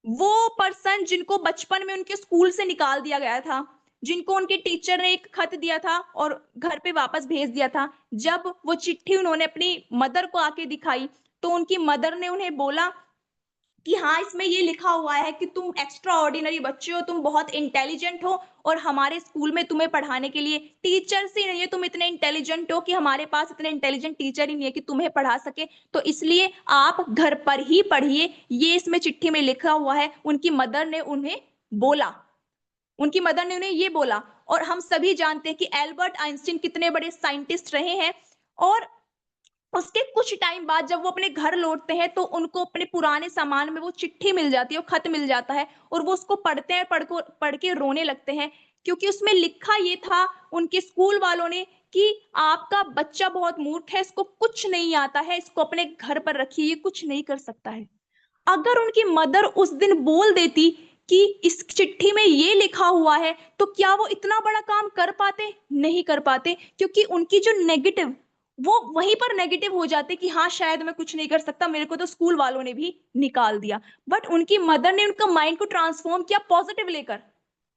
वो पर्सन जिनको बचपन में उनके स्कूल से निकाल दिया गया था, जिनको उनके टीचर ने एक खत दिया था और घर पे वापस भेज दिया था। जब वो चिट्ठी उन्होंने अपनी मदर को आके दिखाई, तो उनकी मदर ने उन्हें बोला कि हाँ, इसमें ये लिखा हुआ है कि तुम एक्स्ट्रा ऑर्डिनरी बच्चे हो, तुम बहुत इंटेलिजेंट हो और हमारे स्कूल में तुम्हें पढ़ाने के लिए टीचर्स ही नहीं है, तुम इतने इंटेलिजेंट हो कि हमारे पास इतने इंटेलिजेंट टीचर ही नहीं है कि तुम्हें पढ़ा सके, तो इसलिए आप घर पर ही पढ़िए, ये इसमें चिट्ठी में लिखा हुआ है। उनकी मदर ने उन्हें बोला, उनकी मदर ने उन्हें ये बोला। और हम सभी जानते हैं कि एल्बर्ट आइंस्टीन कितने बड़े साइंटिस्ट रहे हैं। और उसके कुछ टाइम बाद जब वो अपने घर लौटते हैं, तो उनको अपने पुराने सामान में वो चिट्ठी मिल जाती है, वो खत मिल जाता है और वो उसको पढ़ते हैं, पढ़ के रोने लगते हैं, क्योंकि उसमें लिखा ये था उनके स्कूल वालों ने कि आपका बच्चा बहुत मूर्ख है, इसको कुछ नहीं आता है, इसको अपने घर पर रखिए, ये कुछ नहीं कर सकता है। अगर उनकी मदर उस दिन बोल देती कि इस चिट्ठी में ये लिखा हुआ है, तो क्या वो इतना बड़ा काम कर पाते? नहीं कर पाते, क्योंकि उनकी जो नेगेटिव, वो वहीं पर नेगेटिव हो जाते कि हाँ, शायद मैं कुछ नहीं कर सकता, मेरे को तो स्कूल वालों ने भी निकाल दिया। बट उनकी मदर ने उनका माइंड को ट्रांसफॉर्म किया पॉजिटिव लेकर।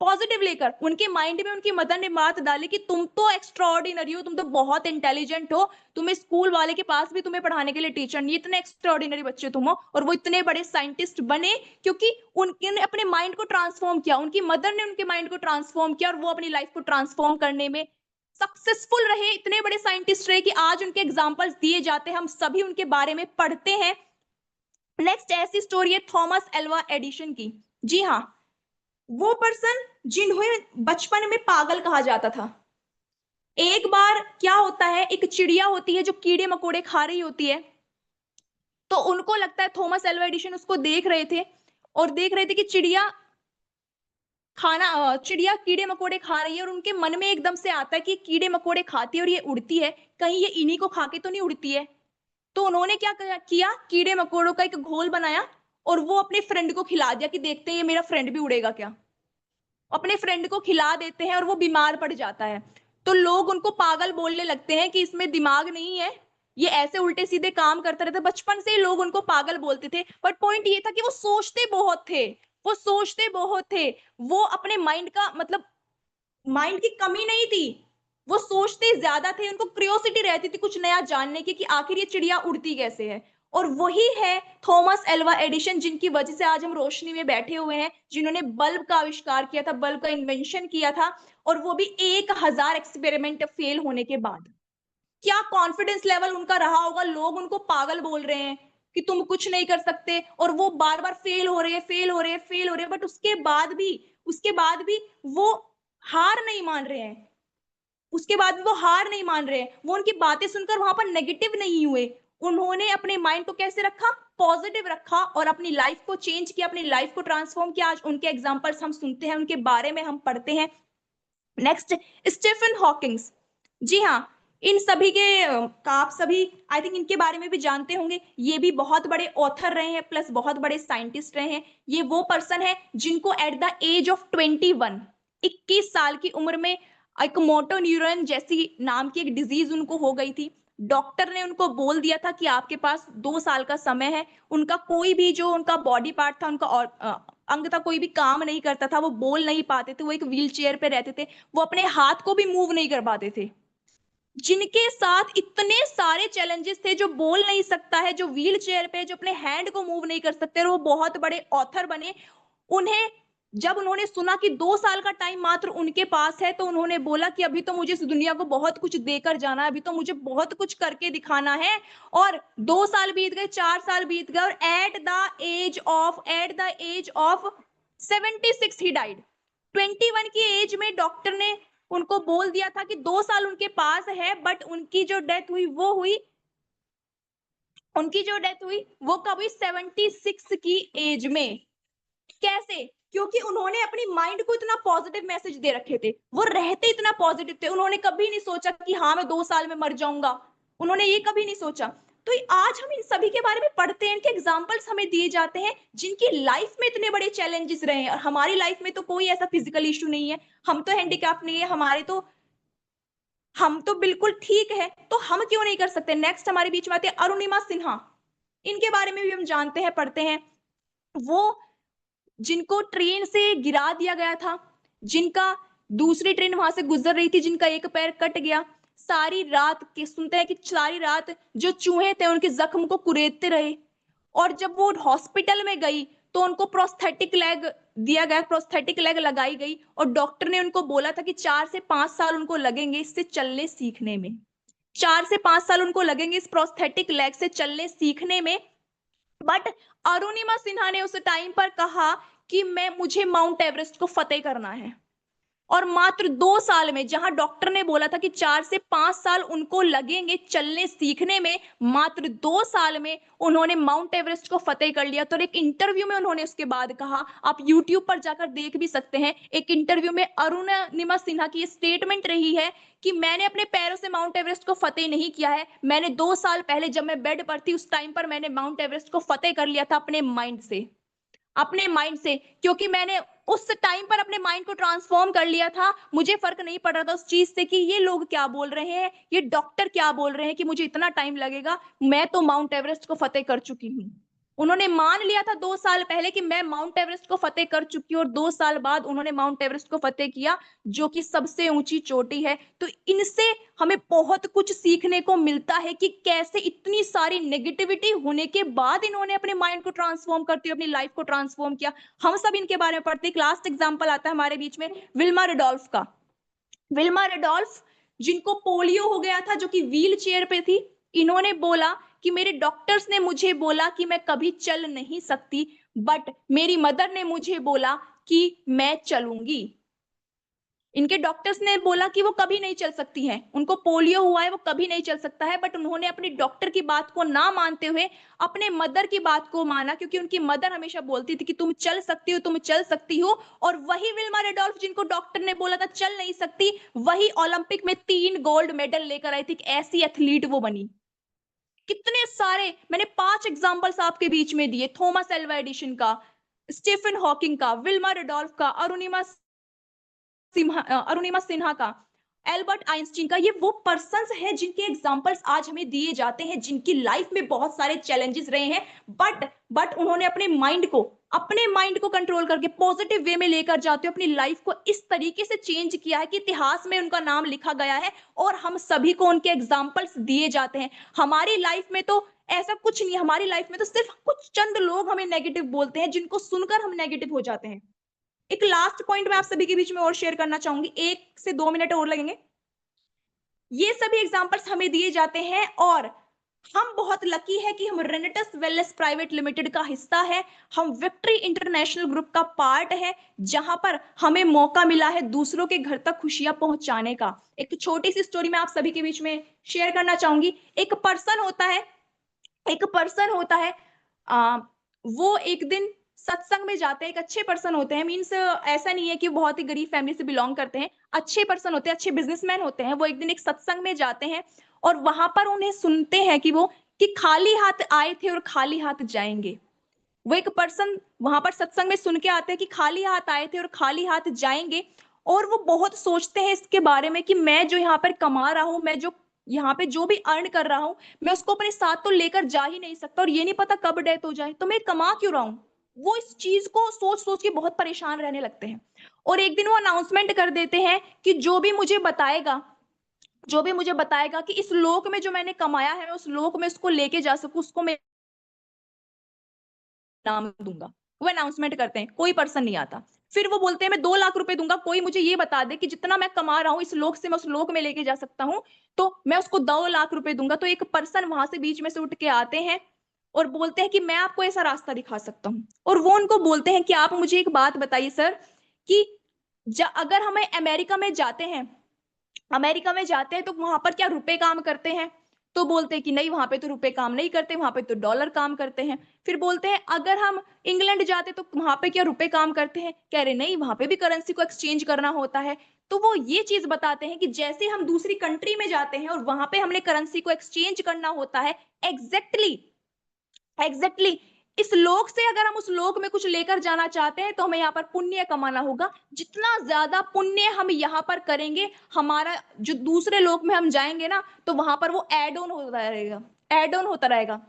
पॉजिटिव लेकर उनके माइंड में उनकी मदर ने बात डाली कि तुम तो एक्स्ट्रा ऑर्डिनरी हो, तुम तो बहुत इंटेलिजेंट हो, तुम्हें स्कूल वाले के पास भी तुम्हें पढ़ाने के लिए टीचर नहीं, इतने एक्स्ट्रा ऑर्डिनरी बच्चे तुम हो। और वो इतने बड़े साइंटिस्ट बने क्योंकि उनके अपने माइंड को ट्रांसफॉर्म किया, उनकी मदर ने उनके माइंड को ट्रांसफॉर्म किया और वो अपनी लाइफ को ट्रांसफॉर्म करने में सक्सेसफुल रहे, इतने बड़े साइंटिस्ट रहे कि आज उनके एग्जाम्पल्स दिए जाते हैं, हम सभी उनके बारे में पढ़ते हैं। नेक्स्ट ऐसी स्टोरी है थॉमस एल्वा एडिशन की। जी हाँ, वो पर्सन जिन्हें बचपन में पागल कहा जाता था। एक बार क्या होता है, एक चिड़िया होती है जो कीड़े मकोड़े खा रही होती है, तो उनको लगता है, थॉमस एल्वा एडिशन उसको देख रहे थे और देख रहे थे कि चिड़िया कीड़े मकोड़े खा रही है, और उनके मन में एकदम से आता है कि कीड़े मकोड़े खाती है और ये उड़ती है, कहीं ये इन्हीं को खा के तो नहीं उड़ती है। तो उन्होंने क्या किया, कीड़े मकोड़ों का एक घोल बनाया और वो अपने फ्रेंड को खिला दिया कि देखते हैं ये मेरा फ्रेंड भी उड़ेगा क्या। अपने फ्रेंड को खिला देते हैं और वो बीमार पड़ जाता है। तो लोग उनको पागल बोलने लगते हैं कि इसमें दिमाग नहीं है, ये ऐसे उल्टे सीधे काम करता रहता है। बचपन से ही लोग उनको पागल बोलते थे, बट पॉइंट ये था कि वो सोचते बहुत थे, वो सोचते बहुत थे। वो अपने माइंड का मतलब, माइंड की कमी नहीं थी, वो सोचते ज्यादा थे, उनको क्यूरियोसिटी रहती थी कुछ नया जानने की कि आखिर ये चिड़िया उड़ती कैसे है। और वही है थॉमस एल्वा एडिशन, जिनकी वजह से आज हम रोशनी में बैठे हुए हैं, जिन्होंने बल्ब का आविष्कार किया था, बल्ब का इन्वेंशन किया था, और वो भी 1000 एक्सपेरिमेंट फेल होने के बाद। क्या कॉन्फिडेंस लेवल उनका रहा होगा, लोग उनको पागल बोल रहे हैं कि तुम कुछ नहीं कर सकते, और वो बार बार फेल हो रहे हैं, फेल हो रहे हैं, फेल हो रहे हैं, बट उसके बाद भी वो हार नहीं मान रहे हैं। उसके बाद भी वो हार नहीं मान रहे हैं, वो उनकी बातें सुनकर वहां पर नेगेटिव नहीं हुए। उन्होंने अपने माइंड को कैसे रखा, पॉजिटिव रखा, और अपनी लाइफ को चेंज किया, अपनी लाइफ को ट्रांसफॉर्म किया। आज उनके एग्जांपल्स हम सुनते हैं, उनके बारे में हम पढ़ते हैं। Next, Stephen Hawkins. जी हाँ, इन सभी के आप सभी आई थिंक इनके बारे में भी जानते होंगे। ये भी बहुत बड़े ऑथर रहे हैं, प्लस बहुत बड़े साइंटिस्ट रहे हैं। ये वो पर्सन है जिनको एट द एज ऑफ 21, 21 साल की उम्र में एक मोटो न्यूरॉन जैसी नाम की एक डिजीज उनको हो गई थी। डॉक्टर ने उनको बोल दिया था कि आपके पास 2 साल का समय है। उनका कोई भी जो उनका बॉडी पार्ट था, उनका और अंग था, कोई भी काम नहीं करता था, वो बोल नहीं पाते थे, वो एक व्हील चेयर पे रहते थे, वो अपने हाथ को भी मूव नहीं कर पाते थे। जिनके साथ इतने सारे चैलेंजेस थे, जो बोल नहीं सकता है, जो व्हील चेयर पे, जो अपने हैंड को मूव नहीं कर सकते, और वो बहुत बड़े ऑथर बने। उन्हें जब उन्होंने सुना कि 2 साल का टाइम मात्र उनके पास है, तो उन्होंने बोला कि अभी तो मुझे इस दुनिया को बहुत कुछ देकर जाना है, अभी तो मुझे बहुत कुछ करके दिखाना है। और 2 साल बीत गए, 4 साल बीत गए, और at the age of 76 he died. 21 की एज में डॉक्टर ने उनको बोल दिया था कि 2 साल उनके पास है, बट उनकी जो डेथ हुई वो कभी 76 की एज में। कैसे? क्योंकि उन्होंने अपनी माइंड को इतना पॉजिटिव मैसेज दे रखे थे, वो रहते इतना पॉजिटिव थे, उन्होंने कभी नहीं सोचा कि हाँ, मैं 2 साल में मर जाऊंगा, उन्होंने ये कभी नहीं सोचा। तो आज हम इन सभी के बारे में पढ़ते हैं, इनके एग्जाम्पल्स हमें दिए जाते हैं, जिनकी लाइफ में इतने बड़े चैलेंजेस रहे हैं। और हमारी लाइफ में तो कोई ऐसा फिजिकल इशू नहीं है, हम तो हैंडीकैप नहीं है, हमारे तो हम तो बिल्कुल ठीक है, तो हम क्यों नहीं कर सकते? नेक्स्ट हमारे बीच में आती है अरुणिमा सिन्हा। इनके बारे में भी हम जानते हैं, पढ़ते हैं। वो जिनको ट्रेन से गिरा दिया गया था, जिनका दूसरी ट्रेन वहां से गुजर रही थी, जिनका एक पैर कट गया, सारी रात के सुनते हैं कि सारी रात जो चूहे थे उनके जख्म को कुरेदते रहे। और जब वो हॉस्पिटल में गई तो उनको प्रोस्थेटिक लेग दिया गया, प्रोस्थेटिक लेग लगाई गई और डॉक्टर ने उनको बोला था कि 4 से 5 साल उनको लगेंगे इससे चलने सीखने में। 4 से 5 साल उनको लगेंगे इस प्रोस्थेटिक लेग से चलने सीखने में। बट अरुणिमा सिन्हा ने उस टाइम पर कहा कि मुझे माउंट एवरेस्ट को फतेह करना है। और मात्र 2 साल में, जहां डॉक्टर ने बोला था कि 4 से 5 साल उनको लगेंगे चलने सीखने में, मात्र 2 साल में उन्होंने माउंट एवरेस्ट को फतेह कर लिया। तो एक इंटरव्यू में उन्होंने उसके बाद कहा, आप यूट्यूब पर जाकर देख भी सकते हैं, एक इंटरव्यू में अरुणिमा सिन्हा की स्टेटमेंट रही है कि मैंने अपने पैरों से माउंट एवरेस्ट को फतेह नहीं किया है, मैंने 2 साल पहले जब मैं बेड पर थी उस टाइम पर मैंने माउंट एवरेस्ट को फतेह कर लिया था अपने माइंड से, अपने माइंड से। क्योंकि मैंने उस टाइम पर अपने माइंड को ट्रांसफॉर्म कर लिया था, मुझे फर्क नहीं पड़ रहा था उस चीज से कि ये लोग क्या बोल रहे हैं, ये डॉक्टर क्या बोल रहे हैं कि मुझे इतना टाइम लगेगा, मैं तो माउंट एवरेस्ट को फतेह कर चुकी हूँ। उन्होंने मान लिया था 2 साल पहले कि मैं माउंट एवरेस्ट को फतेह कर चुकी हूँ, और 2 साल बाद उन्होंने माउंट एवरेस्ट को फतेह किया, जो कि सबसे ऊंची चोटी है। तो इनसे हमें बहुत कुछ सीखने को मिलता है कि कैसे इतनी सारी नेगेटिविटी होने के बाद इन्होंने अपने माइंड को ट्रांसफॉर्म करते हुए अपनी लाइफ को ट्रांसफॉर्म किया। हम सब इनके बारे में पढ़ते हैं। लास्ट एग्जाम्पल आता है हमारे बीच में विल्मा रेडोल्फ का। विल्मा रेडोल्फ, जिनको पोलियो हो गया था, जो कि व्हील चेयर पे थी, इन्होंने बोला कि मेरे डॉक्टर्स ने मुझे बोला कि मैं कभी चल नहीं सकती, बट मेरी मदर ने मुझे बोला कि मैं चलूंगी। इनके डॉक्टर्स ने बोला कि वो कभी नहीं चल सकती हैं, उनको पोलियो हुआ है, वो कभी नहीं चल सकता है, बट उन्होंने अपनी डॉक्टर की बात को ना मानते हुए अपने मदर की बात को माना, क्योंकि उनकी मदर हमेशा बोलती थी कि तुम चल सकती हो, तुम चल सकती हो। और वही विल्मा रेडोल्फ, जिनको डॉक्टर ने बोला था चल नहीं सकती, वही ओलंपिक में 3 गोल्ड मेडल लेकर आई थी। ऐसी एथलीट वो बनी। कितने सारे, मैंने 5 एग्जाम्पल्स आपके बीच में दिए, थॉमस एल्वा एडिशन का, स्टीफन हॉकिंग का, विल्मा रेडोल्फ का, अरुणिमा सिन्हा का, एल्बर्ट आइंस्टीन का। ये वो पर्सन्स हैं जिनके एग्जांपल्स आज हमें दिए जाते हैं, जिनकी लाइफ में बहुत सारे चैलेंजेस रहे हैं, बट उन्होंने अपने माइंड को कंट्रोल करके पॉजिटिव वे में लेकर जाते हुए अपनी लाइफ को इस तरीके से चेंज किया है कि इतिहास में उनका नाम लिखा गया है, और हम सभी को उनके एग्जांपल्स दिए जाते हैं। हमारी लाइफ में तो ऐसा कुछ नहीं, हमारी लाइफ में तो सिर्फ कुछ चंद लोग हमें नेगेटिव बोलते हैं, जिनको सुनकर हम नेगेटिव हो जाते हैं। एक लास्ट पॉइंट मैं आप सभी के बीच में और शेयर करना चाहूंगी, 1 से 2 मिनट और लगेंगे। ये सभी एग्जांपल्स हमें दिए जाते हैं, और हम बहुत लकी है कि हम रेनेटस वेलनेस प्राइवेट लिमिटेड का हिस्सा है, हम विक्ट्री इंटरनेशनल ग्रुप का पार्ट है, जहां पर हमें मौका मिला है दूसरों के घर तक खुशियां पहुंचाने का। एक छोटी सी स्टोरी मैं आप सभी के बीच में शेयर करना चाहूंगी। एक पर्सन होता है आ, वो एक दिन सत्संग में जाते हैं। एक अच्छे पर्सन होते हैं, मीन्स ऐसा नहीं है कि बहुत ही गरीब फैमिली से बिलोंग करते हैं, अच्छे पर्सन होते हैं, अच्छे बिजनेसमैन होते हैं। वो एक दिन एक सत्संग में जाते हैं, और वहां पर उन्हें सुनते हैं कि खाली हाथ आए थे और खाली हाथ जाएंगे। वो एक पर्सन वहां पर सत्संग में सुन के आते हैं कि खाली हाथ आए थे और खाली हाथ जाएंगे, और वो बहुत सोचते हैं इसके बारे में कि मैं जो यहाँ पर कमा रहा हूँ, मैं जो यहाँ पे जो भी अर्न कर रहा हूँ, मैं उसको अपने साथ तो लेकर जा ही नहीं सकता, और ये नहीं पता कब डेथ हो जाए, तो मैं कमा क्यों रहा हूँ। वो इस चीज को सोच सोच के बहुत परेशान रहने लगते हैं। और एक दिन वो अनाउंसमेंट कर देते हैं कि जो भी मुझे बताएगा कि इस लोक में जो मैंने कमाया है, मैं उस लोक में उसको लेके जा सकूं, उसको मैं नाम दूंगा। वो अनाउंसमेंट करते हैं, कोई पर्सन नहीं आता। फिर वो बोलते हैं मैं 2 लाख रुपए दूंगा, कोई मुझे ये बता दे कि जितना मैं कमा रहा हूँ इस लोक से मैं उस लोक में लेके जा सकता हूँ, तो मैं उसको 2 लाख रुपए दूंगा। तो एक पर्सन वहां से बीच में से उठ के आते हैं और बोलते हैं कि मैं आपको ऐसा रास्ता दिखा सकता हूँ। और वो उनको बोलते हैं कि आप मुझे एक बात बताइए सर, कि अगर हमें अमेरिका में जाते हैं तो वहां पर क्या रुपए काम करते हैं? तो बोलते हैं कि नहीं, वहां पे तो रुपए काम नहीं करते, वहां पे तो डॉलर काम करते हैं। फिर बोलते हैं अगर हम इंग्लैंड जाते तो वहां पे क्या रुपए काम करते हैं? कह रहे नहीं, वहां पे भी करेंसी को एक्सचेंज करना होता है। तो वो ये चीज बताते हैं कि जैसे हम दूसरी कंट्री में जाते हैं और वहां पे हमने करेंसी को एक्सचेंज करना होता है, एग्जैक्टली एग्जैक्टली इस लोक से अगर हम उस लोक में कुछ लेकर जाना चाहते हैं तो हमें यहाँ पर पुण्य कमाना होगा। जितना ज़्यादा पुण्य हम यहाँ पर करेंगे, हमारा जो दूसरे लोक में हम जाएँगे ना, तो वहाँ पर वो ऐड ऑन होता रहेगा, ऐड ऑन होता रहेगा।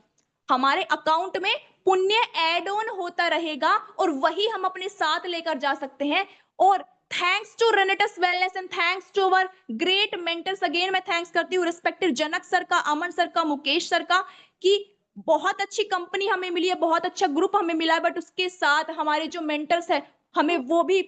हमारे अकाउंट में पुण्य ऐड ऑन होता रहेगा और वही हम अपने साथ लेकर जा सकते हैं। और thanks to Renatus wellness and thanks to our great mentors, again मैं थैंक्स करती हूँ रिस्पेक्टिव जनक सर का, अमन सर का, मुकेश सर का, कि बहुत अच्छी कंपनी हमें मिली है, बहुत अच्छा ग्रुप हमें मिला है, बट उसके साथ हमारे जो मेंटर्स है, हमें वो भी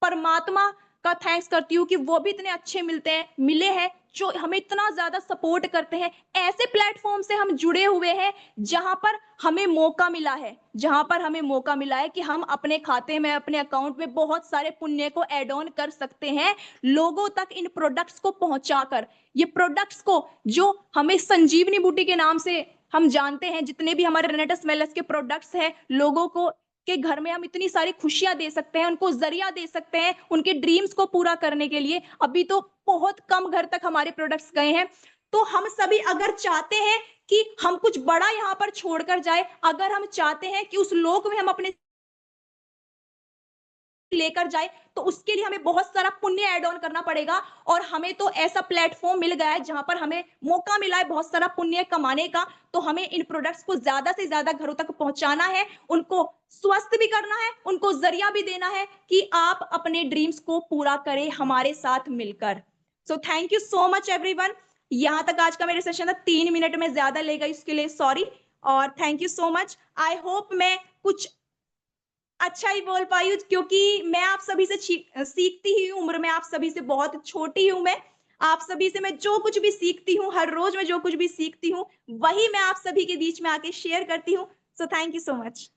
परमात्मा का थैंक्स करती हूँ कि वो भी इतने अच्छे मिले हैं, जो हमें इतना ज्यादा सपोर्ट करते हैं। ऐसे प्लेटफॉर्म से हम जुड़े हुए हैं जहां पर हमें मौका मिला है, जहां पर हमें मौका मिला है कि हम अपने खाते में, अपने अकाउंट में बहुत सारे पुण्य को एड ऑन कर सकते हैं, लोगों तक इन प्रोडक्ट्स को पहुंचाकर। ये प्रोडक्ट्स को जो हमें संजीवनी बूटी के नाम से हम जानते हैं, जितने भी हमारे रेनेटस वेलनेस के प्रोडक्ट्स हैं, लोगों को के घर में हम इतनी सारी खुशियां दे सकते हैं, उनको जरिया दे सकते हैं उनके ड्रीम्स को पूरा करने के लिए। अभी तो बहुत कम घर तक हमारे प्रोडक्ट्स गए हैं। तो हम सभी अगर चाहते हैं कि हम कुछ बड़ा यहाँ पर छोड़कर जाए, अगर हम चाहते हैं कि उस लोक में हम अपने लेकर जाए, तो उसके लिए हमें बहुत सारा पुण्य ऐड ऑन करना पड़ेगा। और हमें तो ऐसा प्लेटफॉर्म मिल गया है जहां पर हमें मौका मिला है बहुत सारा पुण्य कमाने का। तो हमें इन प्रोडक्ट्स को ज्यादा से ज्यादा घरों तक पहुंचाना है, उनको स्वस्थ भी करना है, उनको जरिया भी देना है कि आप अपने ड्रीम्स को पूरा करें हमारे साथ मिलकर। So thank you so much everyone. यहाँ तक आज का मेरा सेशन था, 3 मिनट में ज्यादा ले गई, उसके लिए सॉरी। और thank you so much. I hope मैं कुछ अच्छा ही बोल पाई हूँ, क्योंकि मैं आप सभी से सीखती ही हूँ, उम्र में आप सभी से बहुत छोटी हूँ मैं। आप सभी से मैं जो कुछ भी सीखती हूँ, हर रोज मैं जो कुछ भी सीखती हूँ, वही मैं आप सभी के बीच में आके शेयर करती हूँ। So thank you so much.